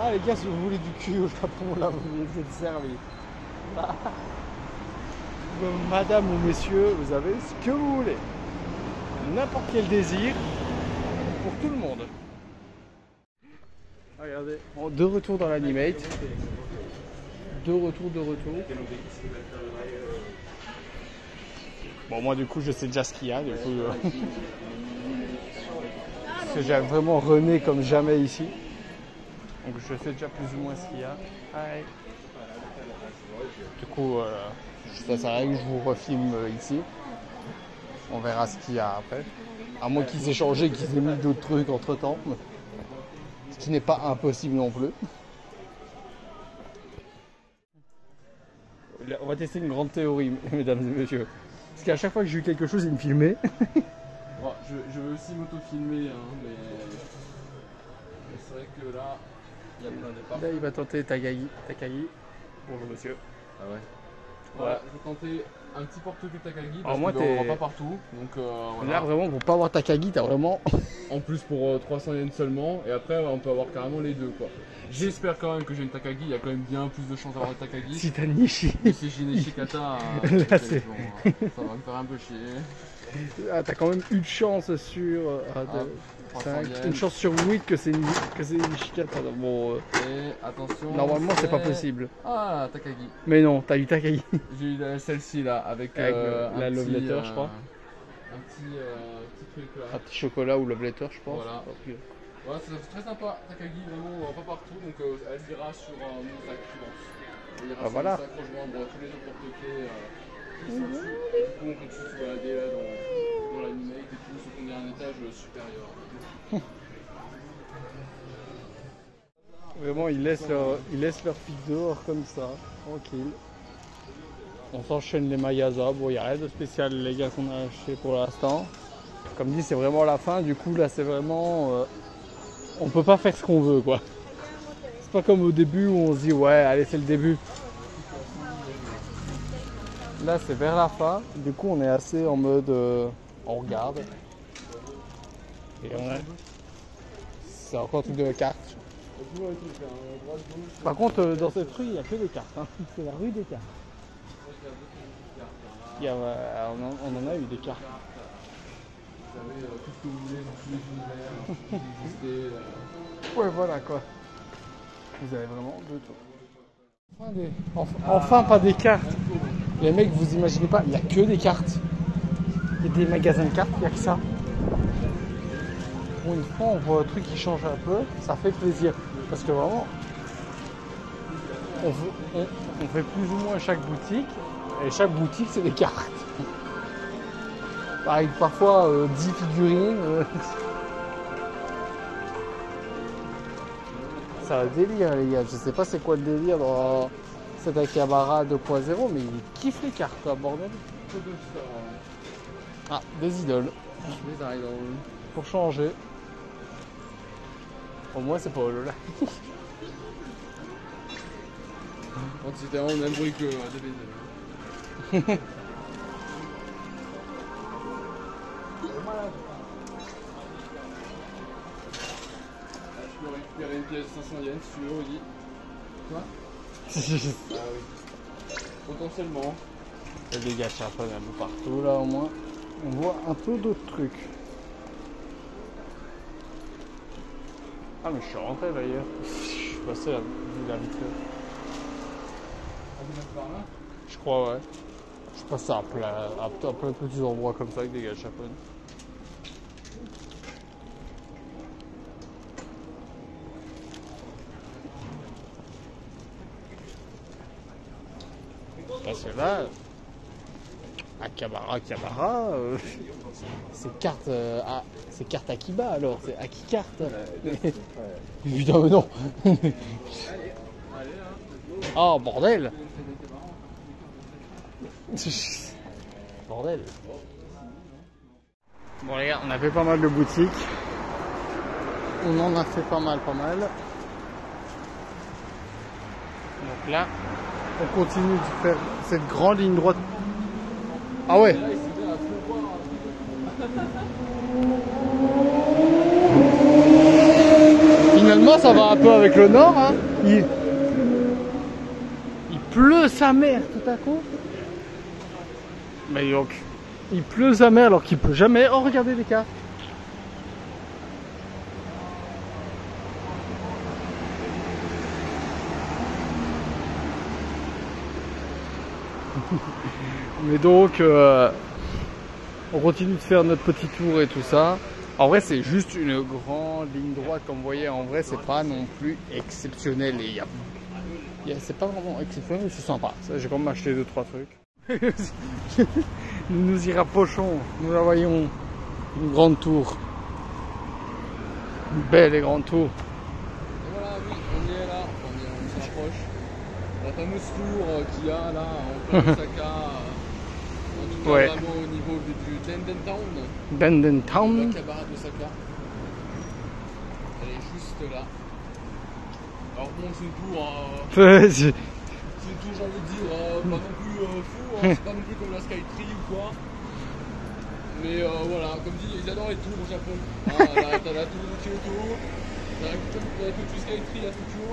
Ah les gars, si vous voulez du cul au Japon, là, vous êtes servis. Ah. Madame ou messieurs, vous avez ce que vous voulez. N'importe quel désir, pour tout le monde. Regardez, bon, de retour dans l'animate. De retour. Bon, moi du coup je sais déjà ce qu'il y a, du coup parce que j'ai vraiment rené comme jamais ici. Donc je sais déjà plus ou moins ce qu'il y a. Hi. Du coup ça sert à rien que je vous refilme ici. On verra ce qu'il y a après. À moins qu'ils aient changé, qu'ils aient mis d'autres trucs entre temps. Ce qui n'est pas impossible non plus. On va tester une grande théorie, mesdames et messieurs. Parce qu'à chaque fois que j'ai eu quelque chose, il me filmait. Bon, je veux aussi m'auto-filmer, hein, mais c'est vrai que là, il y a plein de départs. Là, il va tenter Takagi. Bonjour monsieur. Ah ouais. Voilà, je vais tenter un petit porte-clés Takagi. Alors moi, on ne voit pas partout. Donc, voilà. Là, vraiment, pour pas avoir Takagi, t'as vraiment. En plus, pour 300 yens seulement. Et après, on peut avoir carrément les deux, quoi. J'espère quand même que j'ai une Takagi. Il y a quand même bien plus de chances d'avoir une Takagi. Si t'as Nishi. Mais si j'ai une Nishikata, Là, c'est... bon, ça va me faire un peu chier. Ah, t'as quand même une chance sur... 5, une chance sur 8 que c'est une Nishikata. Bon, et attention. Normalement, c'est pas possible. Ah, Takagi. Mais non, t'as eu Takagi. J'ai eu celle-ci là, avec la Love Letter, je crois. Un petit truc là. Un petit chocolat ou Love Letter, je pense. Voilà. Voilà, c'est très sympa. Takagi, vraiment pas partout. Donc elle ira sur mon sac, je pense. Elle ira sur voilà. mon sac, rejoindre tous les autres porte-clés qui sont dessus. Du coup, on peut se balader là dans l'animate et tout, sauf qu'on est à un étage supérieur. Vraiment, ils laissent leur fille dehors comme ça, tranquille. On s'enchaîne les magasins. Bon, il n'y a rien de spécial, les gars, qu'on a acheté pour l'instant. Comme dit, c'est vraiment la fin. Du coup, là, c'est vraiment... on peut pas faire ce qu'on veut, quoi. C'est pas comme au début où on se dit, ouais, allez, c'est le début. Là, c'est vers la fin. Du coup, on est assez en mode... on regarde. Et on a... C'est encore un truc de cartes. Par contre, dans cette rue, il n'y a que des cartes. Hein. C'est la rue des cartes. On en a eu des cartes. Vous savez, tout ce que vous voulez, dans tous les univers, Ouais, voilà quoi. Vous avez vraiment de tout. Enfin, pas des cartes. Les mecs, vous imaginez pas, il n'y a que des cartes. Il y a des magasins de cartes, il n'y a que ça. Pour une fois, on voit un truc qui change un peu, ça fait plaisir. Parce que vraiment, on fait plus ou moins chaque boutique, et chaque boutique, c'est des cartes. Avec parfois 10 figurines. C'est un délire, les gars. Je sais pas c'est quoi le délire dans cet Akihabara 2.0, mais il kiffe les cartes, quoi, bordel. Ah, des idoles. Des idoles. Pour changer. Au moins, c'est pas là. Quand c'était vraiment le même bruit que DBZ. Je peux récupérer une pièce de 500 yens si tu veux, Oli. Quoi? Ah oui. Potentiellement. Il y a des gâchis un peu partout là au moins. On voit un peu d'autres trucs. Ah mais je suis rentré d'ailleurs. Je suis passé à la vitre. Je crois ouais. Je passe à plein de petits endroits comme ça avec des gars japonais. là, Akihabara, c'est carte Akiba alors, c'est Akicarte. Putain mais non. Oh bordel. Bordel. Bon les gars, on a fait pas mal de boutiques. On en a fait pas mal. Donc là, on continue de faire cette grande ligne droite. Ah ouais. Finalement, ça va un peu avec le nord. Hein. Il pleut sa mère tout à coup. Mais donc, il pleut sa mère alors qu'il peut jamais. Oh, regardez les cas. Mais donc, on continue de faire notre petit tour et tout ça. En vrai, c'est juste une grande ligne droite, comme vous voyez. En vrai, c'est pas non plus exceptionnel. Et c'est pas vraiment exceptionnel, mais c'est sympa. J'ai quand même acheté 2-3 trucs. Nous nous y rapprochons. Nous la voyons. Une grande tour. Une belle et grande tour. Et voilà, oui, on y est là. On se rapproche. La fameuse tour qu'il y a là en plein Osaka. En tout cas, vraiment au niveau du Denden Town. Denden Town. L'Akihabara d'Osaka. Elle est juste là. Alors bon, c'est une tour. C'est une tour, j'ai envie de dire, pas non plus fou. C'est pas non plus comme la Skytree ou quoi. Mais voilà, comme dit, ils adorent les tours au Japon. T'as la tour de Kyoto, t'as la tour de Skytree à Tokyo.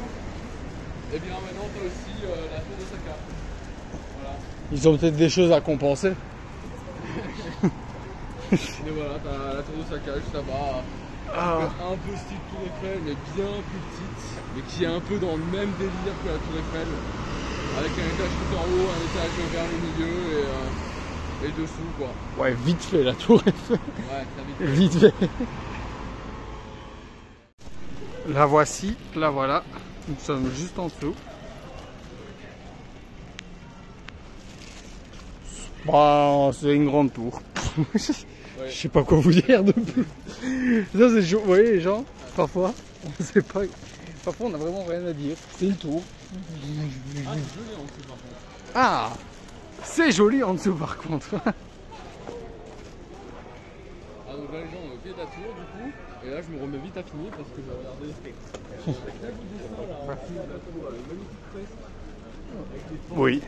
Et bien maintenant, t'as aussi la tour d'Osaka. Voilà. Ils ont peut-être des choses à compenser. Mais voilà, t'as la tour d'Osaka juste là-bas. Un peu style Tour Eiffel, mais bien plus petite. Mais qui est un peu dans le même délire que la Tour Eiffel. Avec un étage tout en haut, un étage vers le milieu et dessous quoi. Ouais, vite fait la Tour Eiffel. Ouais, très vite. Vite fait. La voici, la voilà. Nous sommes juste en dessous. Bah, c'est une grande tour. Ouais. Je sais pas quoi vous dire de plus. Ça c'est chaud. Vous voyez les gens, parfois, on sait pas. Parfois on a vraiment rien à dire. C'est une tour. Ah, c'est joli en dessous par contre. Ah, c'est joli en dessous par contre. Ah donc là les gens on est au pied de la tour du coup. Et là je me remets vite à finir parce que je vais regarder Oui.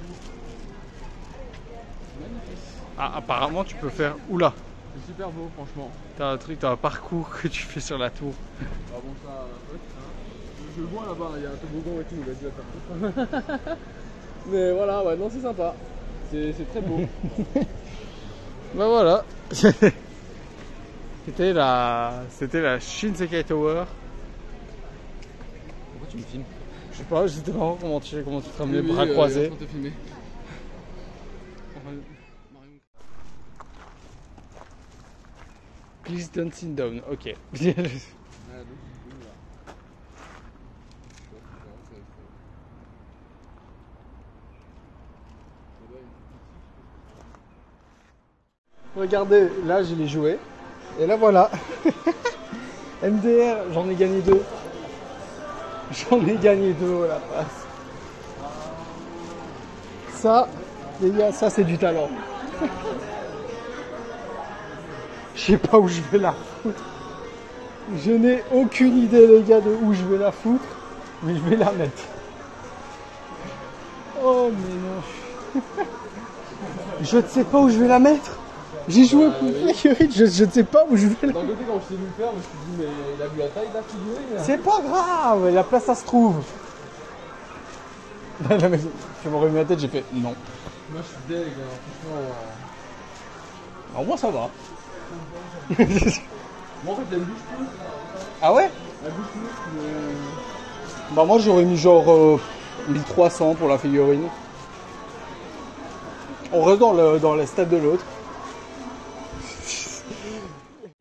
Ah, apparemment tu peux faire. Oula. C'est super beau franchement. T'as un truc, t'as un parcours que tu fais sur la tour. Ah bon ça, ouais, je le vois là-bas, il y a un toboggan et tout, il va dire faire. Mais voilà, ouais, non c'est sympa. C'est très beau. Bah voilà. C'était la Shinsekai Tower. Pourquoi tu me filmes? Je sais pas, j'étais marrant comment tu te ramenais les bras croisés. Please don't sit down, ok. Regardez, là je l'ai joué. Et là voilà. MDR, j'en ai gagné 2. J'en ai gagné 2 à la passe. Ça, les gars, ça c'est du talent. Je sais pas où je vais la foutre. Je n'ai aucune idée les gars de où je vais la foutre. Mais je vais la mettre. Oh mais non. Je ne sais pas où je vais la mettre. J'ai joué pour figurine, je ne sais pas où je vais la mettre. D'un côté quand je t'ai vu le faire, je me suis dit mais il a vu la taille de la figurine. C'est pas grave, la place ça se trouve. Non, mais je m'aurais mis la tête, j'ai fait non. Moi je suis deg, franchement. Alors moi ça va. Moi en fait elle bouge plus. Ah ouais? Elle bouge plus. Mais... Bah moi j'aurais mis genre 1300 pour la figurine. On reste dans les stades de l'autre.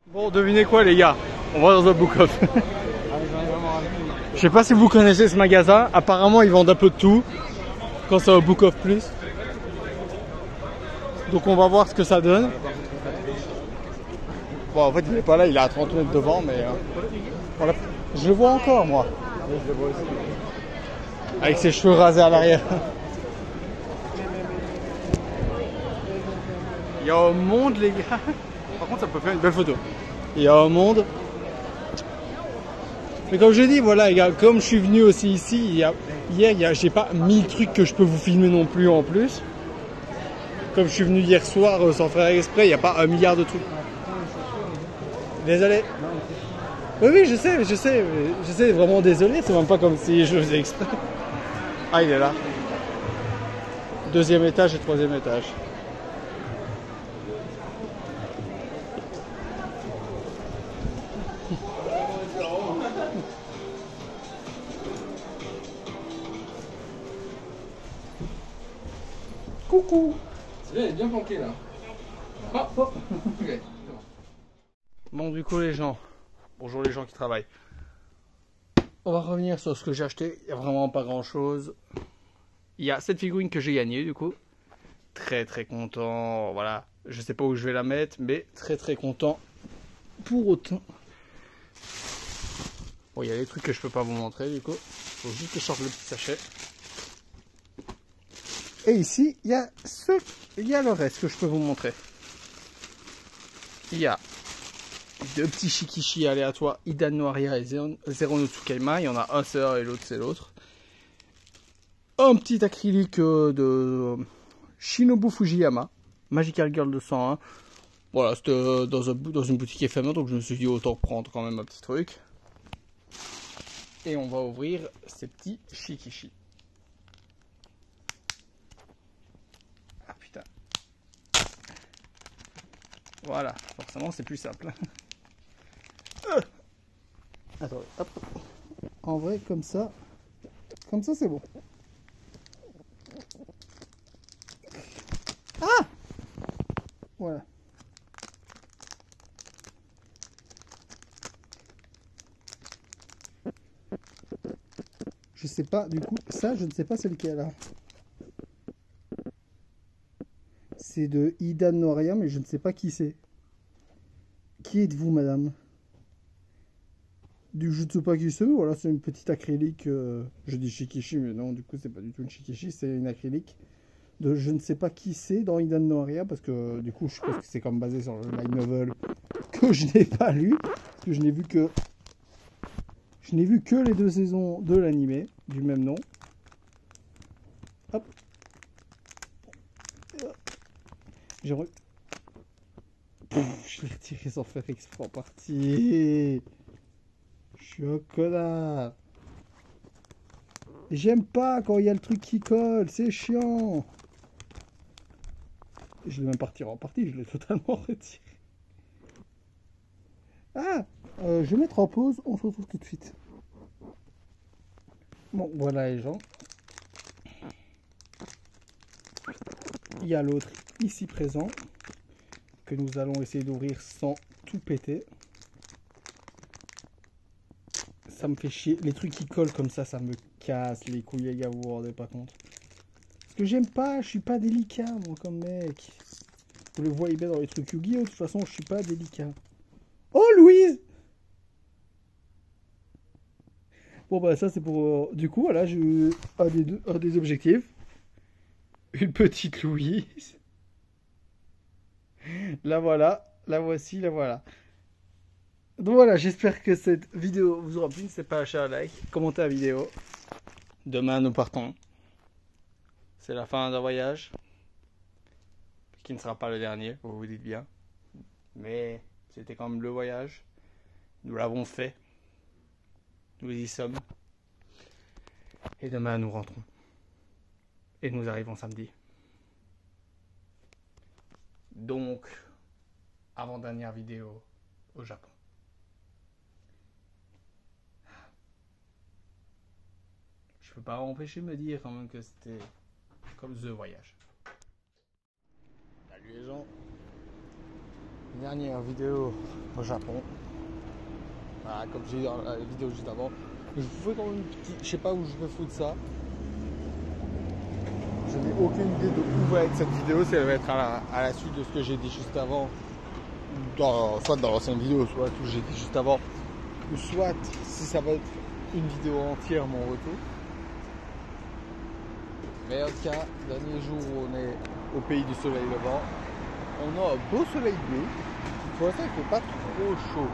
Bon, devinez quoi les gars? On va dans un Book Off. Je sais pas si vous connaissez ce magasin. Apparemment ils vendent un peu de tout. Quand c'est au Book Off Plus. Donc on va voir ce que ça donne. Bon, en fait, il n'est pas là, il est à 30 mètres devant, mais voilà. Je le vois encore, moi. Oui, je le vois aussi. Avec ses cheveux rasés à l'arrière. Il y a un monde, les gars. Par contre, ça peut faire une belle photo. Il y a un monde. Mais comme je dis, voilà, les gars, comme je suis venu aussi ici, hier, j'ai pas 1000 trucs que je peux vous filmer non plus en plus. Comme je suis venu hier soir sans faire exprès, il n'y a pas 1 milliard de trucs. Désolé. Oui, je sais, vraiment désolé, c'est même pas comme si je faisais exprès. Ah, il est là. 2e étage et 3e étage. Coucou. C'est bien, il est bien planqué là. Ah, oh. Ok. Bon, du coup, les gens. Bonjour les gens qui travaillent. On va revenir sur ce que j'ai acheté. Il n'y a vraiment pas grand chose. Il y a cette figurine que j'ai gagnée du coup. Très très content. Voilà. Je sais pas où je vais la mettre, mais très très content. Pour autant. Bon, il y a des trucs que je peux pas vous montrer du coup. Il faut juste que je sorte le petit sachet. Et ici, il y a le reste que je peux vous montrer. Il y a 2 petits shikishi aléatoires, Idan no Aria et Zero no Tsukaima. Il y en a un c'est un et l'autre c'est l'autre. Un petit acrylique de Shinobu Fujiyama, Magical Girl 201. Voilà, c'était dans une boutique éphémère, donc je me suis dit autant prendre quand même un petit truc. Et on va ouvrir ces petits shikishi. Ah putain. Voilà, forcément c'est plus simple. Attendez, hop. En vrai, comme ça c'est bon. Ah! Voilà. Je sais pas, du coup, ça, je ne sais pas c'est lequel. Hein. C'est de Idan no Aria, mais je ne sais pas qui c'est. Qui êtes-vous, madame? Je ne sais pas qui c'est, mais voilà, c'est une petite acrylique. Je dis shikishi, mais non, du coup, c'est pas du tout une shikishi, c'est une acrylique. De je ne sais pas qui c'est dans Idan no Aria, parce que du coup, je pense que c'est comme basé sur le light novel que je n'ai pas lu. Parce que je n'ai vu que. Je n'ai vu que les 2 saisons de l'animé, du même nom. Hop. J'aurais. Je l'ai tiré sans faire exprès en partie. Je suis un connard. J'aime pas quand il y a le truc qui colle, c'est chiant. Je l'ai même pas retiré en partie, je l'ai totalement retiré. Ah, je vais mettre en pause, on se retrouve tout de suite. Bon, voilà les gens. Il y a l'autre ici présent que nous allons essayer d'ouvrir sans tout péter. Ça me fait chier. Les trucs qui collent comme ça me casse les couilles, les gars, vous vous rendez pas compte. Parce que j'aime pas, je suis pas délicat, moi, comme mec. Vous le voyez bien dans les trucs Yu-Gi-Oh! De toute façon, je suis pas délicat. Oh, Louise! Bon, bah, ça, c'est pour... du coup, voilà, j'ai eu un des objectifs. Une petite Louise. La voilà, la voici, la voilà. Donc voilà, j'espère que cette vidéo vous aura plu. N'hésitez pas à lâcher un like, commenter la vidéo. Demain, nous partons. C'est la fin d'un voyage. Qui ne sera pas le dernier, vous vous dites bien. Mais c'était quand même le voyage. Nous l'avons fait. Nous y sommes. Et demain, nous rentrons. Et nous arrivons samedi. Donc, avant-dernière vidéo au Japon. Je peux pas m'empêcher de me dire quand même que c'était comme The Voyage. Salut les gens. Dernière vidéo au Japon. Voilà, comme j'ai dit dans la vidéo juste avant. Je vous fais quand même une petite... Je sais pas où je vais foutre ça. Je n'ai aucune idée de où va être cette vidéo, si elle va être à la suite de ce que j'ai dit juste avant, soit dans l'ancienne vidéo, soit tout ce que j'ai dit juste avant, ou soit si ça va être une vidéo entière, mon retour. Mais en tout cas, dernier jour où on est au pays du soleil levant, on a un beau soleil bleu. Pour l'instant, il ne fait pas trop chaud.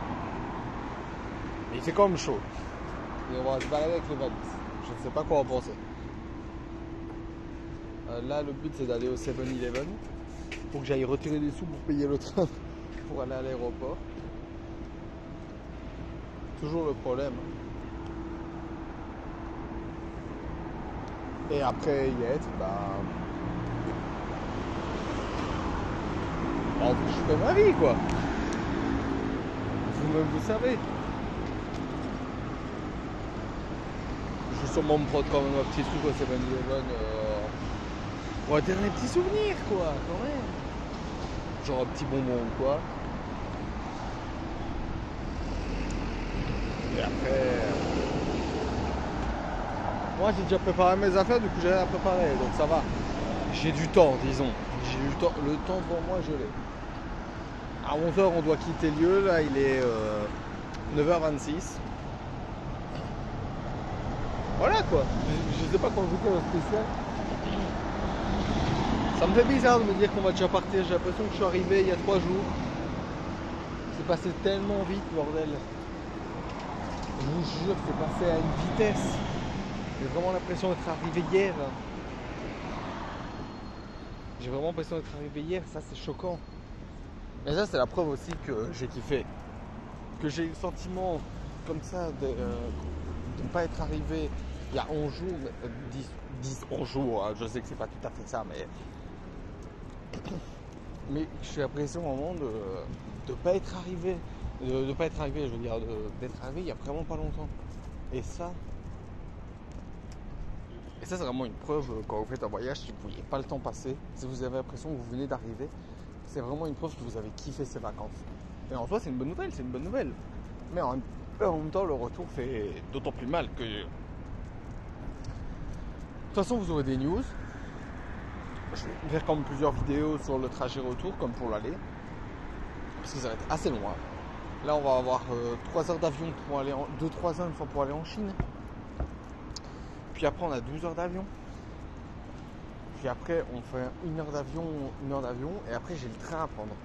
Mais il fait quand même chaud. Et on va se balader avec le valise. Je ne sais pas quoi en penser. Là, le but, c'est d'aller au 7-Eleven pour que j'aille retirer des sous pour payer le train pour aller à l'aéroport. Toujours le problème. Et après y être, je fais ma vie, quoi. Vous-même, vous savez. Je vais sûrement me prendre quand même un petit truc au 7-Eleven pour un dernier petit souvenir, quoi, quand même. Genre un petit bonbon ou quoi. Et après... Moi, j'ai déjà préparé mes affaires, du coup, j'ai rien à préparer, donc ça va. J'ai du temps, disons. J'ai du temps. Le temps devant moi, je l'ai. À 11h, on doit quitter le lieu. Là, il est 9h26. Voilà, quoi. Je sais pas quand je vous fais un spécial. Ça me fait bizarre de me dire qu'on va déjà partir. J'ai l'impression que je suis arrivé il y a 3 jours. C'est passé tellement vite, bordel. Je vous jure, c'est passé à une vitesse. J'ai vraiment l'impression d'être arrivé hier. J'ai vraiment l'impression d'être arrivé hier, ça c'est choquant. Mais ça c'est la preuve aussi que j'ai kiffé. Que j'ai eu le sentiment comme ça de ne pas être arrivé il y a 11 jours, 11 jours, hein. Je sais que c'est pas tout à fait ça, mais j'ai l'impression vraiment de ne pas être arrivé. De pas être arrivé, je veux dire, d'être arrivé il y a vraiment pas longtemps. Et ça c'est vraiment une preuve quand vous faites un voyage, si vous ne voyez pas le temps passer, si vous avez l'impression que vous venez d'arriver, c'est vraiment une preuve que vous avez kiffé ces vacances. Et en soi, c'est une bonne nouvelle, Mais en même temps, le retour fait d'autant plus mal que... De toute façon, vous aurez des news. Je vais faire comme plusieurs vidéos sur le trajet retour, comme pour l'aller. Parce que ça va être assez loin. Là, on va avoir 3 heures d'avion pour aller 2-3 heures une fois pour aller en Chine. Puis après, on a 12 heures d'avion. Puis après, on fait 1 heure d'avion, et après, j'ai le train à prendre.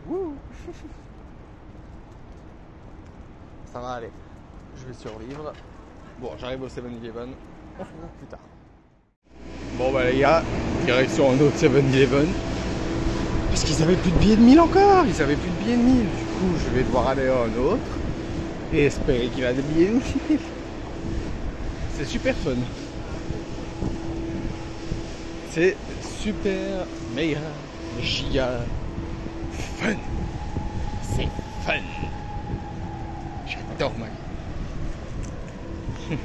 Wouh. Ça va aller. Je vais survivre. Bon, j'arrive au 7-Eleven. On se retrouve plus tard. Bon, les gars, direction un autre 7-Eleven. Parce qu'ils avaient plus de billets de 1000 encore. Du coup, je vais devoir aller à un autre. Et espérer qu'il a des billets de 1000. C'est super fun. C'est super méga giga fun. C'est fun. J'adore ma vie.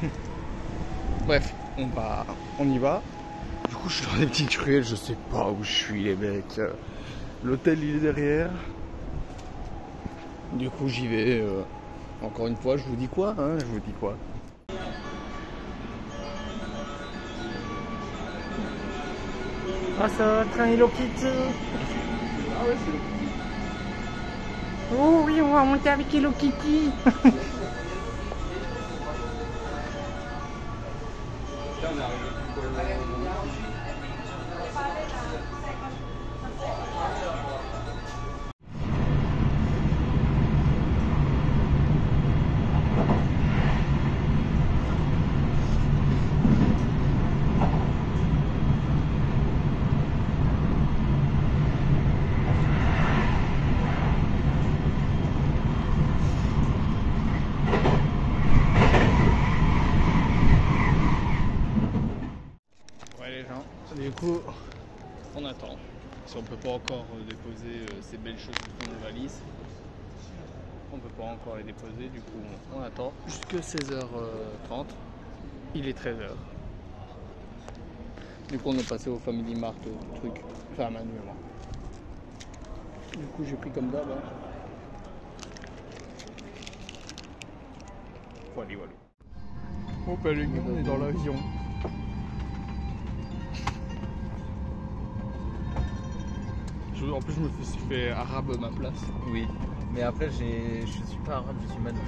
Bref, on y va. Du coup, je suis dans des petites ruelles, je sais pas où je suis, les mecs. L'hôtel, il est derrière. Du coup, j'y vais. Encore une fois, je vous dis quoi, hein? Ah, ça train Hello Kitty. Ah ouais, c'est le petit. Oh oui, on va monter avec Hello Kitty. Du coup, on attend. Si on peut pas encore déposer ces belles choses qui sont nos valises, on peut pas encore les déposer. Du coup, on attend jusque 16h30. Il est 13h. Du coup, on est passé au Family Mart, truc, enfin Manu et moi. Du coup, j'ai pris comme d'hab. Hein. Voilà. Oh, bah les gars, on est dans l'avion. En plus, je me fais arabe à ma place. Oui, mais après, je suis pas arabe, je suis manouche.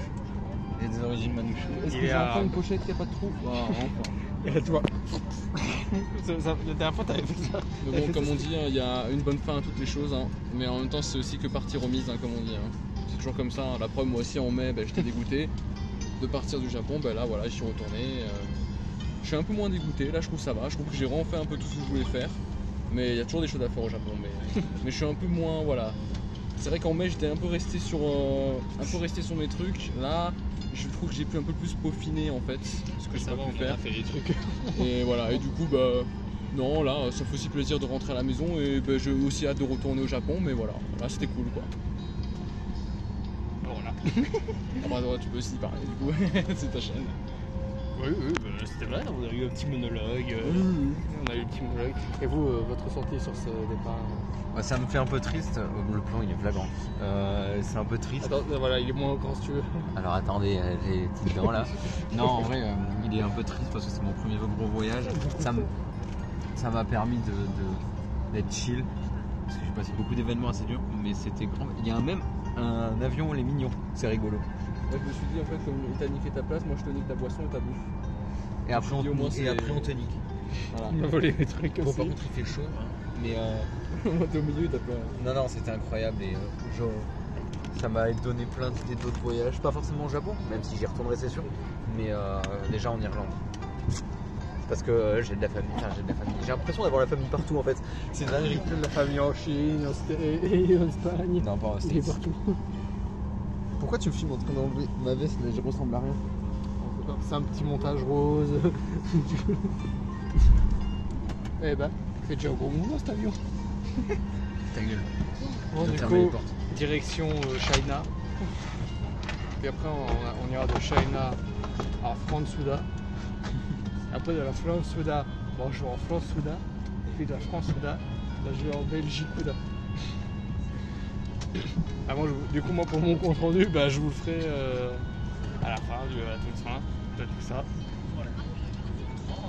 J'ai des origines manouches. Est-ce que j'ai encore une pochette qui a pas de trou? Et là, tu vois. La dernière fois, t'avais fait ça. Mais bon, comme on dit, il y a une bonne fin à toutes les choses. Hein. Mais en même temps, c'est aussi que partie remise, hein, comme on dit. Hein. C'est toujours comme ça. Hein. La preuve, moi aussi, en mai, j'étais dégoûté de partir du Japon. Là, voilà, je suis retourné. Je suis un peu moins dégoûté. Là, je trouve ça va. Je trouve que j'ai vraiment fait un peu tout ce que je voulais faire. Mais il y a toujours des choses à faire au Japon. Mais je suis un peu moins, voilà. C'est vrai qu'en mai, j'étais un peu resté sur mes trucs. Là, je trouve que j'ai pu un peu plus peaufiner en fait ce que j'ai pas pu faire. Fait des trucs. Et voilà. Et du coup, non, là, ça fait aussi plaisir de rentrer à la maison. Et j'ai aussi hâte de retourner au Japon. Mais voilà, là, c'était cool quoi. Voilà. Après, tu peux aussi parler du coup. C'est ta chaîne. Oui, c'était vrai, on a eu un petit monologue. On a eu un petit monologue. Et vous, votre ressenti sur ce départ? Ça me fait un peu triste. Le plan il est flagrant. C'est un peu triste. Attends, voilà, il est moins grand si tu veux. Alors attendez, j'ai les petites dents là. Non, en vrai, il est un peu triste parce que c'est mon premier gros voyage. Ça m'a permis d'être chill. Parce que j'ai passé beaucoup d'événements assez durs, mais c'était grand. Il y a même un avion, les mignons. C'est rigolo. Ouais, je me suis dit en fait, comme t'as niqué ta place, moi je te nique ta boisson et ta bouffe. Et après, on te nique. Voilà. On m'a volé mes trucs Bon, aussi. par contre, il fait chaud. Hein. Mais Moi t'es au milieu, t'as pas. non, c'était incroyable et ça m'a donné plein d'idées d'autres voyages. Pas forcément au Japon, même si j'y retournerai, c'est sûr. Mais déjà en Irlande. Parce que j'ai de la famille. J'ai l'impression d'avoir la famille partout en fait. C'est dingue. De la famille en Chine, et en Espagne. Non, pas en Il est partout. Pourquoi tu me filmes en train d'enlever ma veste là? Je ressemble à rien. C'est un petit montage rose. Eh ben, fait déjà un gros mouvement cet avion. Ta gueule. Bon, du coup, direction China. Puis après, on ira de China à France-Souda. Après, de la France-Souda, bon, je vais en France-Souda. Et puis de la France-Souda, là, je vais en Belgique-Souda. Du coup, moi, pour mon compte rendu, je vous le ferai à la fin, à toute fin, de tout ça.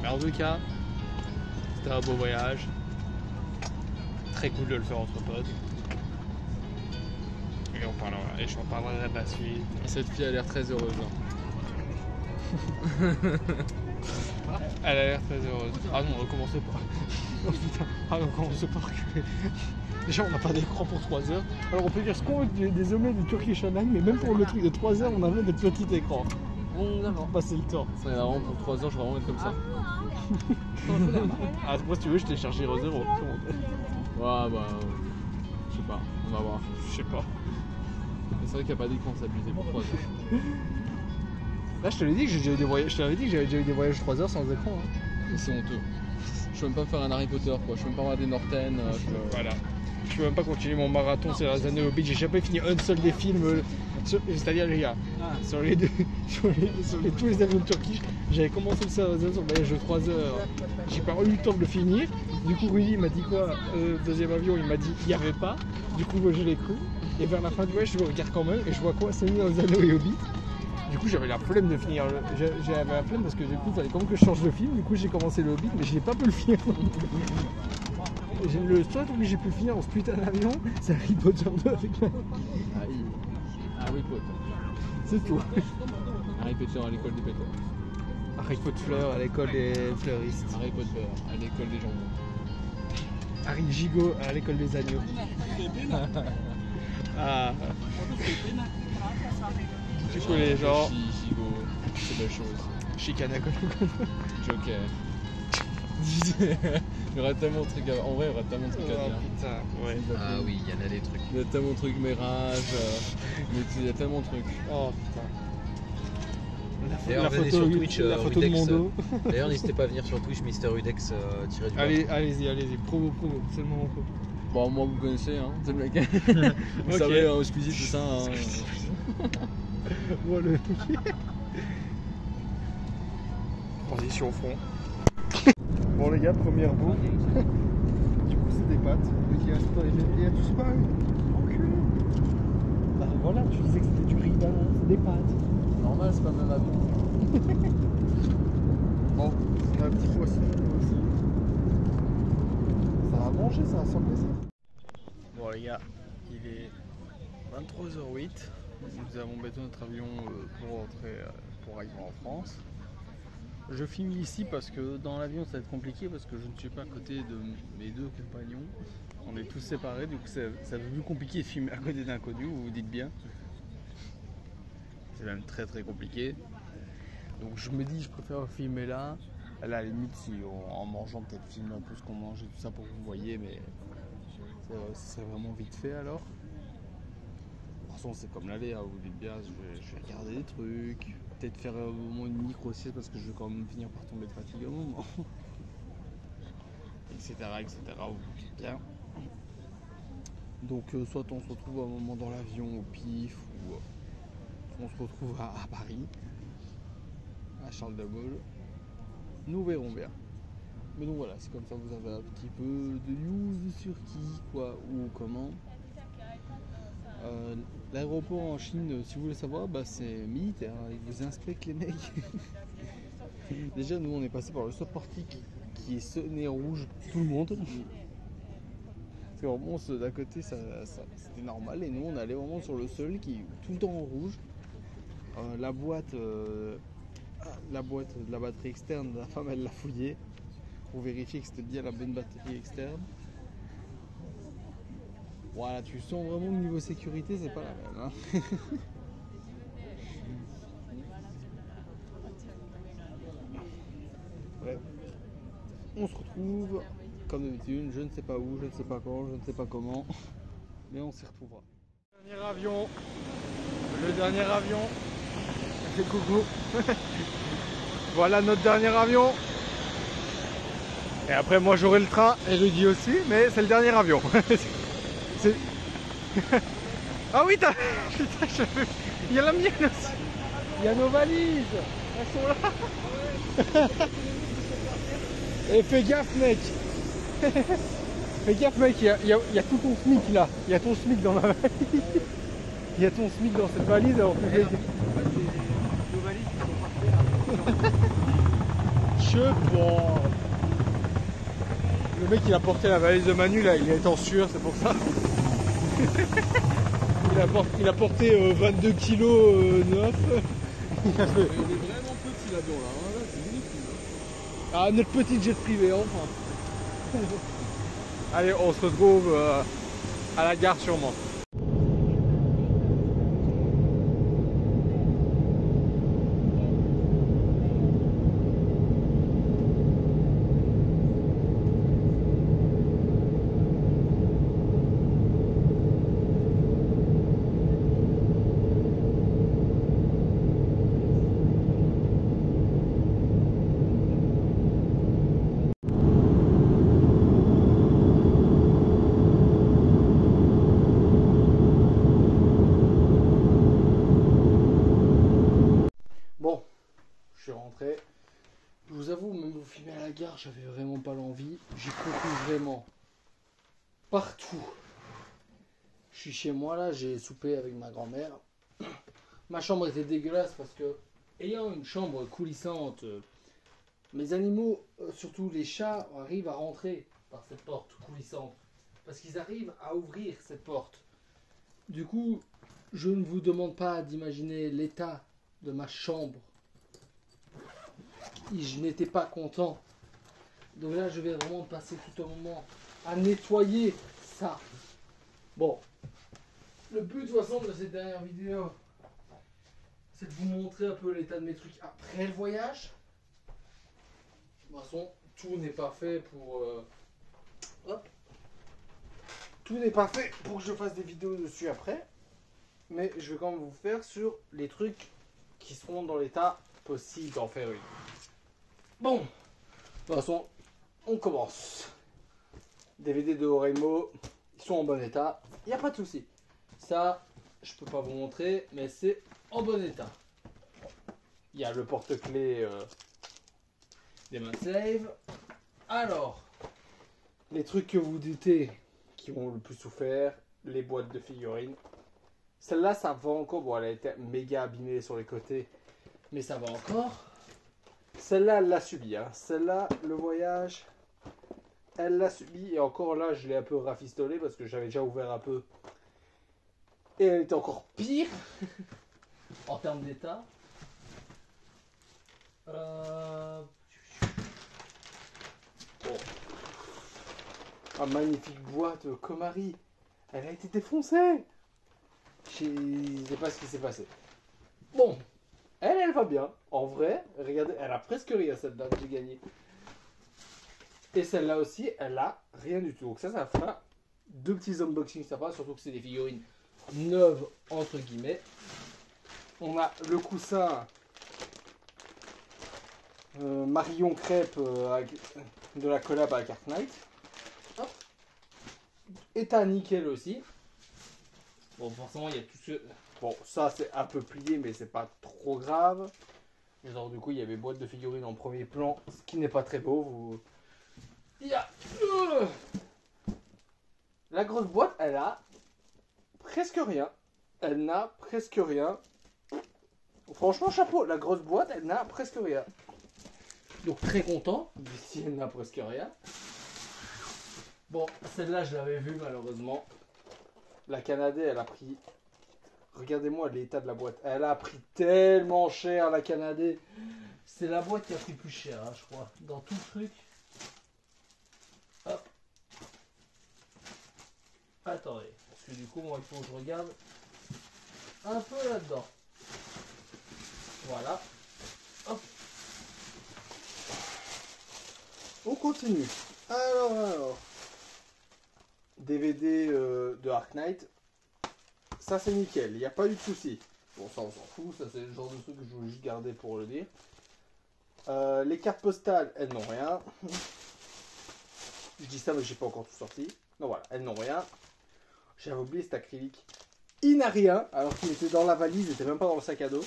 Mais en tout cas, c'était un beau voyage. Très cool de le faire entre potes. Et je en parlerai de la suite. Cette fille a l'air très heureuse. Elle a l'air très heureuse. Ah non, recommencez pas. Oh putain, recommencez pas. Déjà, on n'a pas d'écran pour 3 heures. Alors, on peut dire ce qu'on veut des omelettes du Turkish Airlines, mais même pour le truc de 3 heures, on avait notre petit écran. On a passé le temps. Ça ira vraiment pour 3 heures, je vais vraiment être comme ça. Ah, moi, si tu veux, je t'ai chargé 0. Ouais, je sais pas, on va voir. Je sais pas. Mais c'est vrai qu'il n'y a pas d'écran, c'est abusé pour 3 heures. Là, je te l'ai dit que j'ai déjà eu des voyages. Je t'avais dit que j'avais déjà eu des voyages 3 heures sans écran. Hein. C'est honteux. Je peux même pas faire un Harry Potter, quoi. Je peux même pas avoir des Norten. Voilà. Je peux même pas continuer mon marathon ces dernières années au beach. J'ai jamais fini un seul des films. C'est-à-dire, les gars, sur tous les avions de Turquie, j'avais commencé le voyage de 3 heures. J'ai pas eu le temps de le finir. Du coup, Rudy m'a dit quoi? Deuxième avion, il m'a dit il n'y avait pas. Du coup, moi, je l'ai cru. Et vers la fin du voyage, je le regarde quand même et je vois quoi? Seigneur des Anneaux et Hobbit. Du coup, j'avais la flemme de finir. J'avais la flemme parce que du coup, il fallait quand même que je change de film. Du coup, j'ai commencé le Hobbit, mais je n'ai pas pu le finir. Le seul truc que j'ai pu le finir dans ce putain d'avion, c'est Harry Potter 2 avec moi. Harry Potter. C'est tout. Harry Potter à l'école des péteurs. Harry Potter à l'école des fleuristes. Harry Potter à l'école des jambons. Harry Gigot à l'école des agneaux. Ah. Du coup, les gens. Gigot, c'est belle chose. Chicanacol. Joker. Il y aurait tellement de trucs à... En vrai, il y aurait tellement de trucs à dire. Putain, ouais. Ah oui, il y en a des trucs. Il y a tellement de trucs, Mirage, il y a tellement de trucs. Oh putain. D'ailleurs, venez photo, sur Twitch, la photo Rudex, de mon dos. D'ailleurs, n'hésitez pas à venir sur Twitch, Mister Rudex tiré du bas. Allez-y, promo, c'est le moment promo. Bon, moi vous connaissez, hein, c'est le mec. Vous Ok. savez, au Squeezie, tout ça. Hein. Voilà. Transition fond. Bon les gars, première bouffe. Du coup c'est des pâtes. Il y a tout ça. Bah voilà, tu disais que c'était du riz ballon, c'est des pâtes. Normal, c'est pas le même avion. Bon, on a un petit poisson aussi. Ça va manger, ça va sans plaisir. Bon les gars, il est 23h08. Nous avons bêté notre avion pour rentrer, pour arriver en France. Je filme ici parce que dans l'avion ça va être compliqué parce que je ne suis pas à côté de mes deux compagnons. On est tous séparés, du coup ça devient plus compliqué de filmer à côté d'inconnus, vous vous dites bien. C'est même très très compliqué. Donc je me dis je préfère filmer là. À la limite si en mangeant peut-être filmer un peu ce qu'on mange et tout ça pour que vous voyez, mais c'est vraiment vite fait alors. De toute façon c'est comme l'aller, hein, vous dites bien, je vais regarder des trucs, peut-être faire au moment une micro-sieste parce que je vais quand même finir par tomber de fatigue au moment. etc. vous dites bien. Donc soit on se retrouve un moment dans l'avion au pif ou on se retrouve à Paris, à Charles de Gaulle. Nous verrons bien. Mais donc voilà, c'est comme ça vous avez un petit peu de news sur qui, quoi, où, comment. L'aéroport en Chine, si vous voulez savoir, bah, c'est militaire, hein, ils vous inspectent les mecs. Déjà nous on est passé par le stop portique qui est sonné rouge tout le monde. Parce que vraiment ceux d'à côté c'était normal et nous on allait vraiment sur le seul qui est tout le temps en rouge. La boîte de la batterie externe, la femme elle l'a fouillée pour vérifier que c'était bien la bonne batterie externe. Voilà, tu sens vraiment le niveau sécurité, c'est pas la même. Hein. Bref, on se retrouve comme d'habitude, je ne sais pas où, je ne sais pas quand, je ne sais pas comment, mais on s'y retrouvera. Dernier avion, le dernier avion. Fait coucou. Voilà notre dernier avion. Et après moi j'aurai le train et Rudy aussi, mais c'est le dernier avion. Ah oui, putain, il y a la mienne aussi. Il y a nos valises. Elles sont là. Et fais gaffe mec. Fais gaffe mec, il y a tout ton SMIC là. Il y a ton SMIC dans ma valise. Il y a ton SMIC dans cette valise alors que j'ai... Nos valises qui sont parties. Je pense. Le mec il a porté la valise de Manu là, il est en sueur, c'est pour ça. il a porté 22 kilos neuf. Il est vraiment petit l'avion là, hein. Là c'est minuscule. Ah notre petit jet privé enfin. Allez on se retrouve à la gare sûrement. Je suis rentré. Je vous avoue, même vous filmer à la gare, j'avais vraiment pas l'envie. J'ai couru vraiment partout. Je suis chez moi là, j'ai soupé avec ma grand-mère. Ma chambre était dégueulasse parce que, ayant une chambre coulissante, mes animaux, surtout les chats, arrivent à rentrer par cette porte coulissante. Parce qu'ils arrivent à ouvrir cette porte. Du coup, je ne vous demande pas d'imaginer l'état de ma chambre. Je n'étais pas content. Donc là, je vais vraiment passer tout un moment à nettoyer ça. Bon, le but de toute façon de cette dernière vidéo, c'est de vous montrer un peu l'état de mes trucs après le voyage. De toute façon, tout n'est pas fait pour... Tout n'est pas fait pour que je fasse des vidéos dessus après. Mais je vais quand même vous faire sur les trucs qui seront dans l'état possible d'en faire une. Bon, de toute façon, on commence. DVD de Oraimo, ils sont en bon état, il n'y a pas de souci. Ça, je peux pas vous montrer, mais c'est en bon état. Il y a le porte-clés des MagSafe. Alors, les trucs que vous doutez qui ont le plus souffert, les boîtes de figurines. Celle-là, ça va encore. Bon, elle a été méga abîmée sur les côtés, mais ça va encore. Celle-là, elle l'a subi. Hein. Celle-là, le voyage, Elle l'a subi et encore là, je l'ai un peu rafistolé parce que j'avais déjà ouvert un peu. Et elle était encore pire en termes d'état. Bon. Ah, magnifique boîte Komari. Elle a été défoncée. Je sais pas ce qui s'est passé. Bon, elle va bien. En vrai, regardez, elle a presque rien celle-là que j'ai gagnée. Et celle-là aussi, elle a rien du tout. Donc ça fera 2 petits unboxings sympas, surtout que c'est des figurines neuves entre guillemets. On a le coussin Marion Crêpe de la collab avec Ark Knight. Hop. Et t'as nickel aussi. Bon, forcément, il y a tout ce. Bon, ça c'est un peu plié, mais c'est pas trop grave. Et genre, du coup, il y avait boîte de figurines en premier plan, ce qui n'est pas très beau. Vous... Il y a. La grosse boîte, elle a presque rien. Elle n'a presque rien. Franchement, chapeau. La grosse boîte, elle n'a presque rien. Donc, très content. D'ici, elle n'a presque rien. Bon, celle-là, je l'avais vue malheureusement. La Canadée, elle a pris. Regardez-moi l'état de la boîte. Elle a pris tellement cher, la Canadée. C'est la boîte qui a pris plus cher, hein, je crois. Dans tout le truc. Hop. Attendez. Parce que du coup, moi, il faut que je regarde un peu là-dedans. Voilà. Hop. On continue. Alors. DVD de Ark Knight. Ça, c'est nickel. Il n'y a pas eu de souci. Bon, ça, on s'en fout. Ça, c'est le genre de truc que je voulais juste garder pour le dire. Les cartes postales, elles n'ont rien. Je dis ça, mais j'ai pas encore tout sorti. Donc voilà, elles n'ont rien. J'avais oublié cet acrylique. Il n'a rien, alors qu'il était dans la valise, il n'était même pas dans le sac à dos.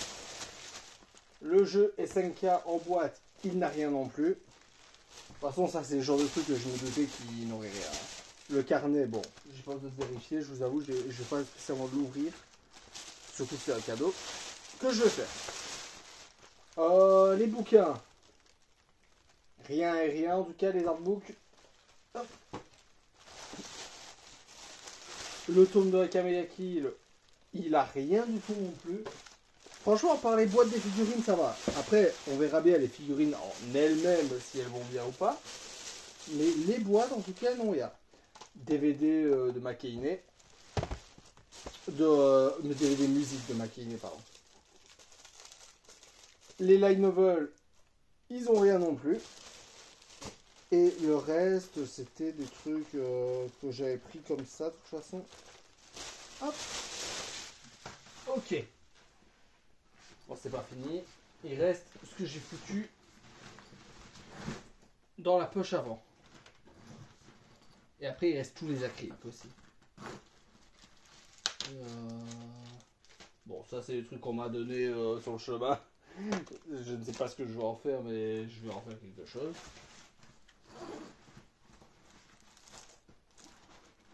Le jeu SNK en boîte, il n'a rien non plus. De toute façon, ça, c'est le genre de truc que je me doutais qu'il n'aurait rien. Le carnet, bon, j'ai pas besoin de vérifier, je vous avoue, je vais pas spécialement de l'ouvrir. Surtout que c'est un cadeau que je vais faire. Les bouquins. Rien et rien, en tout cas, les artbooks. Hop. Le tome de la Kameyaki, il a rien du tout non plus. Franchement, par les boîtes des figurines, ça va. Après, on verra bien les figurines en elles-mêmes, si elles vont bien ou pas. Mais les boîtes, en tout cas, non, il y a DVD de Makehine. DVD musique de Makehine, pardon. Les light novels, ils ont rien non plus. Et le reste, c'était des trucs que j'avais pris comme ça, de toute façon. Hop. Ok. Bon, c'est pas fini. Il reste ce que j'ai foutu dans la poche avant. Et après, il reste tous les acryliques aussi. Bon, ça, c'est les trucs qu'on m'a donné sur le chemin. Je ne sais pas ce que je vais en faire, mais je vais en faire quelque chose.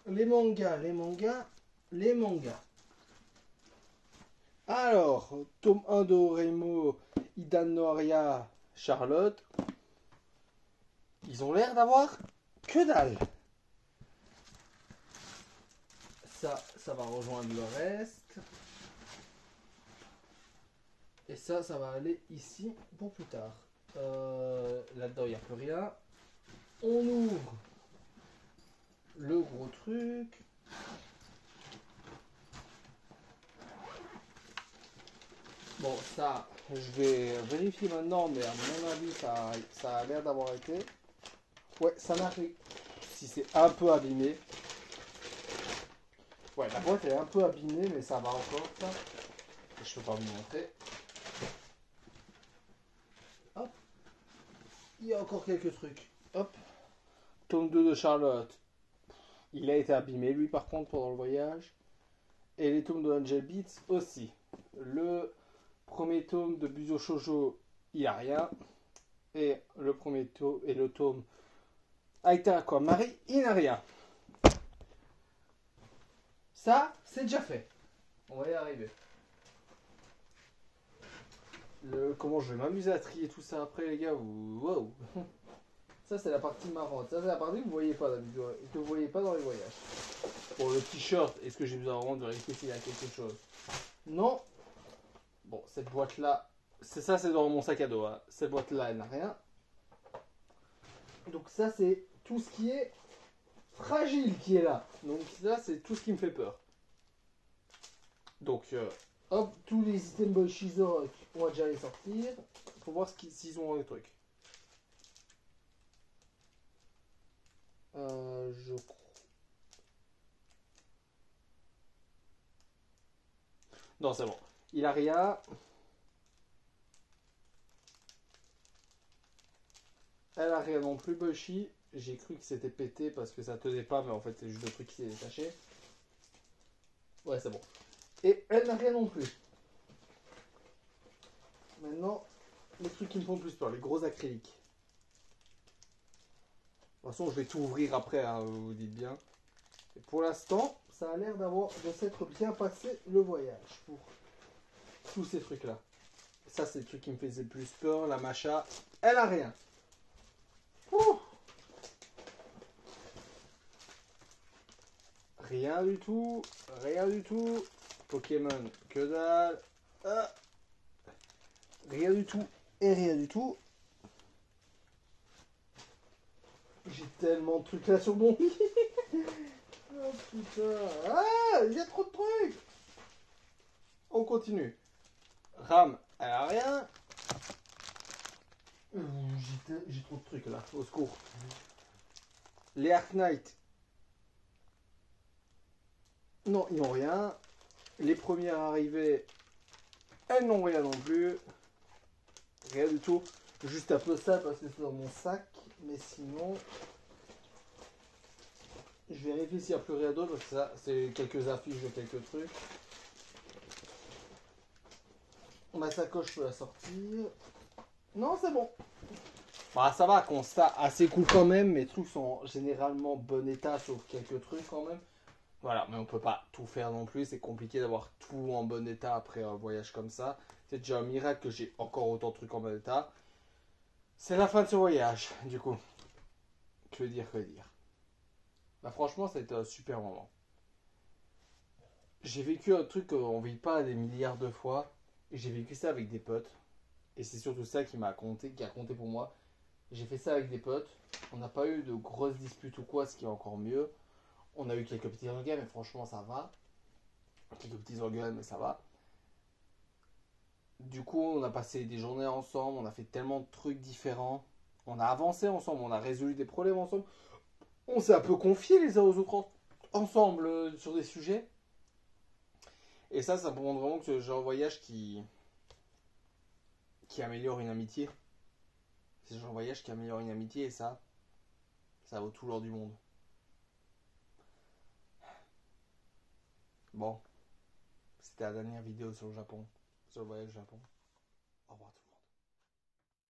Les mangas. Alors, tome 1 de Oreimo, Idan no Aria, Charlotte. Ils ont l'air d'avoir que dalle. Ça va rejoindre le reste. Et ça va aller ici pour plus tard. Là-dedans, il n'y a plus rien. On ouvre le gros truc. Bon, ça, je vais vérifier maintenant, mais à mon avis, ça a l'air d'avoir été. Ouais, ça n'arrive. Si c'est un peu abîmé. Ouais, la boîte est un peu abîmée, mais ça va encore, ça. Je peux pas vous montrer. Hop. Il y a encore quelques trucs. Hop. Tome 2 de Charlotte. Il a été abîmé, lui, par contre, pendant le voyage. Et les tomes de Angel Beats aussi. Le premier tome de Buzo Shoujo, il a rien. Et le premier tome et le tome Aita quoi Marie, il n'a rien. Ça, c'est déjà fait. On va y arriver. Comment je vais m'amuser à trier tout ça après, les gars. Wow. Ça, c'est la partie marrante. Ça, c'est la partie que vous voyez pas d'habitude, que vous voyez pas dans les voyages. Pour le t-shirt, est-ce que j'ai besoin vraiment de vérifier s'il y a quelque chose? Non. Bon, cette boîte-là, c'est ça, c'est dans mon sac à dos. Hein. Cette boîte-là, elle n'a rien. Donc ça, c'est tout ce qui est fragile qui est là. Donc ça, c'est tout ce qui me fait peur. Donc, hop, tous les items Boy Shizok, on va déjà les sortir. Faut voir s'ils ont un truc. Je crois. Non, c'est bon. Il a rien. Elle a rien non plus, Bushi. J'ai cru que c'était pété parce que ça tenait pas, mais en fait, c'est juste le truc qui s'est détaché. Ouais, c'est bon. Et elle n'a rien non plus. Maintenant, les trucs qui me font le plus peur, les gros acryliques. De toute façon, je vais tout ouvrir après, hein, vous dites bien. Et pour l'instant, ça a l'air de s'être bien passé le voyage pour tous ces trucs-là. Ça, c'est le truc qui me faisait le plus peur. La Macha, elle a rien. Ouh. Rien du tout. Rien du tout. Pokémon, que dalle. Ah. Rien du tout. Et rien du tout. J'ai tellement de trucs là sur mon lit. Oh putain. Ah, il y a trop de trucs. On continue. Ram, elle a rien. J'ai trop de trucs là, au secours. Les Arknight. Non, ils n'ont rien. Les premières arrivées, elles n'ont rien non plus. Rien du tout. Juste un peu ça parce que c'est dans mon sac. Mais sinon, je vérifie s'il n'y a plus rien d'autre parce que ça, c'est quelques affiches de quelques trucs. Ma sacoche, je peux la sortir. Non, c'est bon. Bah, ça va, constat assez cool quand même. Mes trucs sont généralement bon état, sauf quelques trucs quand même. Voilà, mais on peut pas tout faire non plus. C'est compliqué d'avoir tout en bon état après un voyage comme ça. C'est déjà un miracle que j'ai encore autant de trucs en bon état. C'est la fin de ce voyage, du coup. Que dire. Bah franchement, ça a été un super moment. J'ai vécu un truc qu'on vit pas des milliards de fois. Et j'ai vécu ça avec des potes. Et c'est surtout ça qui a compté pour moi. J'ai fait ça avec des potes. On n'a pas eu de grosses disputes ou quoi, ce qui est encore mieux. On a eu quelques petits engueulades, mais franchement, ça va. Quelques petits engueulades, mais ça va. Du coup, on a passé des journées ensemble. On a fait tellement de trucs différents. On a avancé ensemble. On a résolu des problèmes ensemble. On s'est un peu confiés les uns aux autres ensemble sur des sujets. Et ça montre vraiment que c'est le genre de voyage qui améliore une amitié. C'est le genre de voyage qui améliore une amitié et ça vaut tout l'or du monde. Bon, c'était la dernière vidéo sur le Japon, sur le voyage au Japon. Au revoir tout le monde.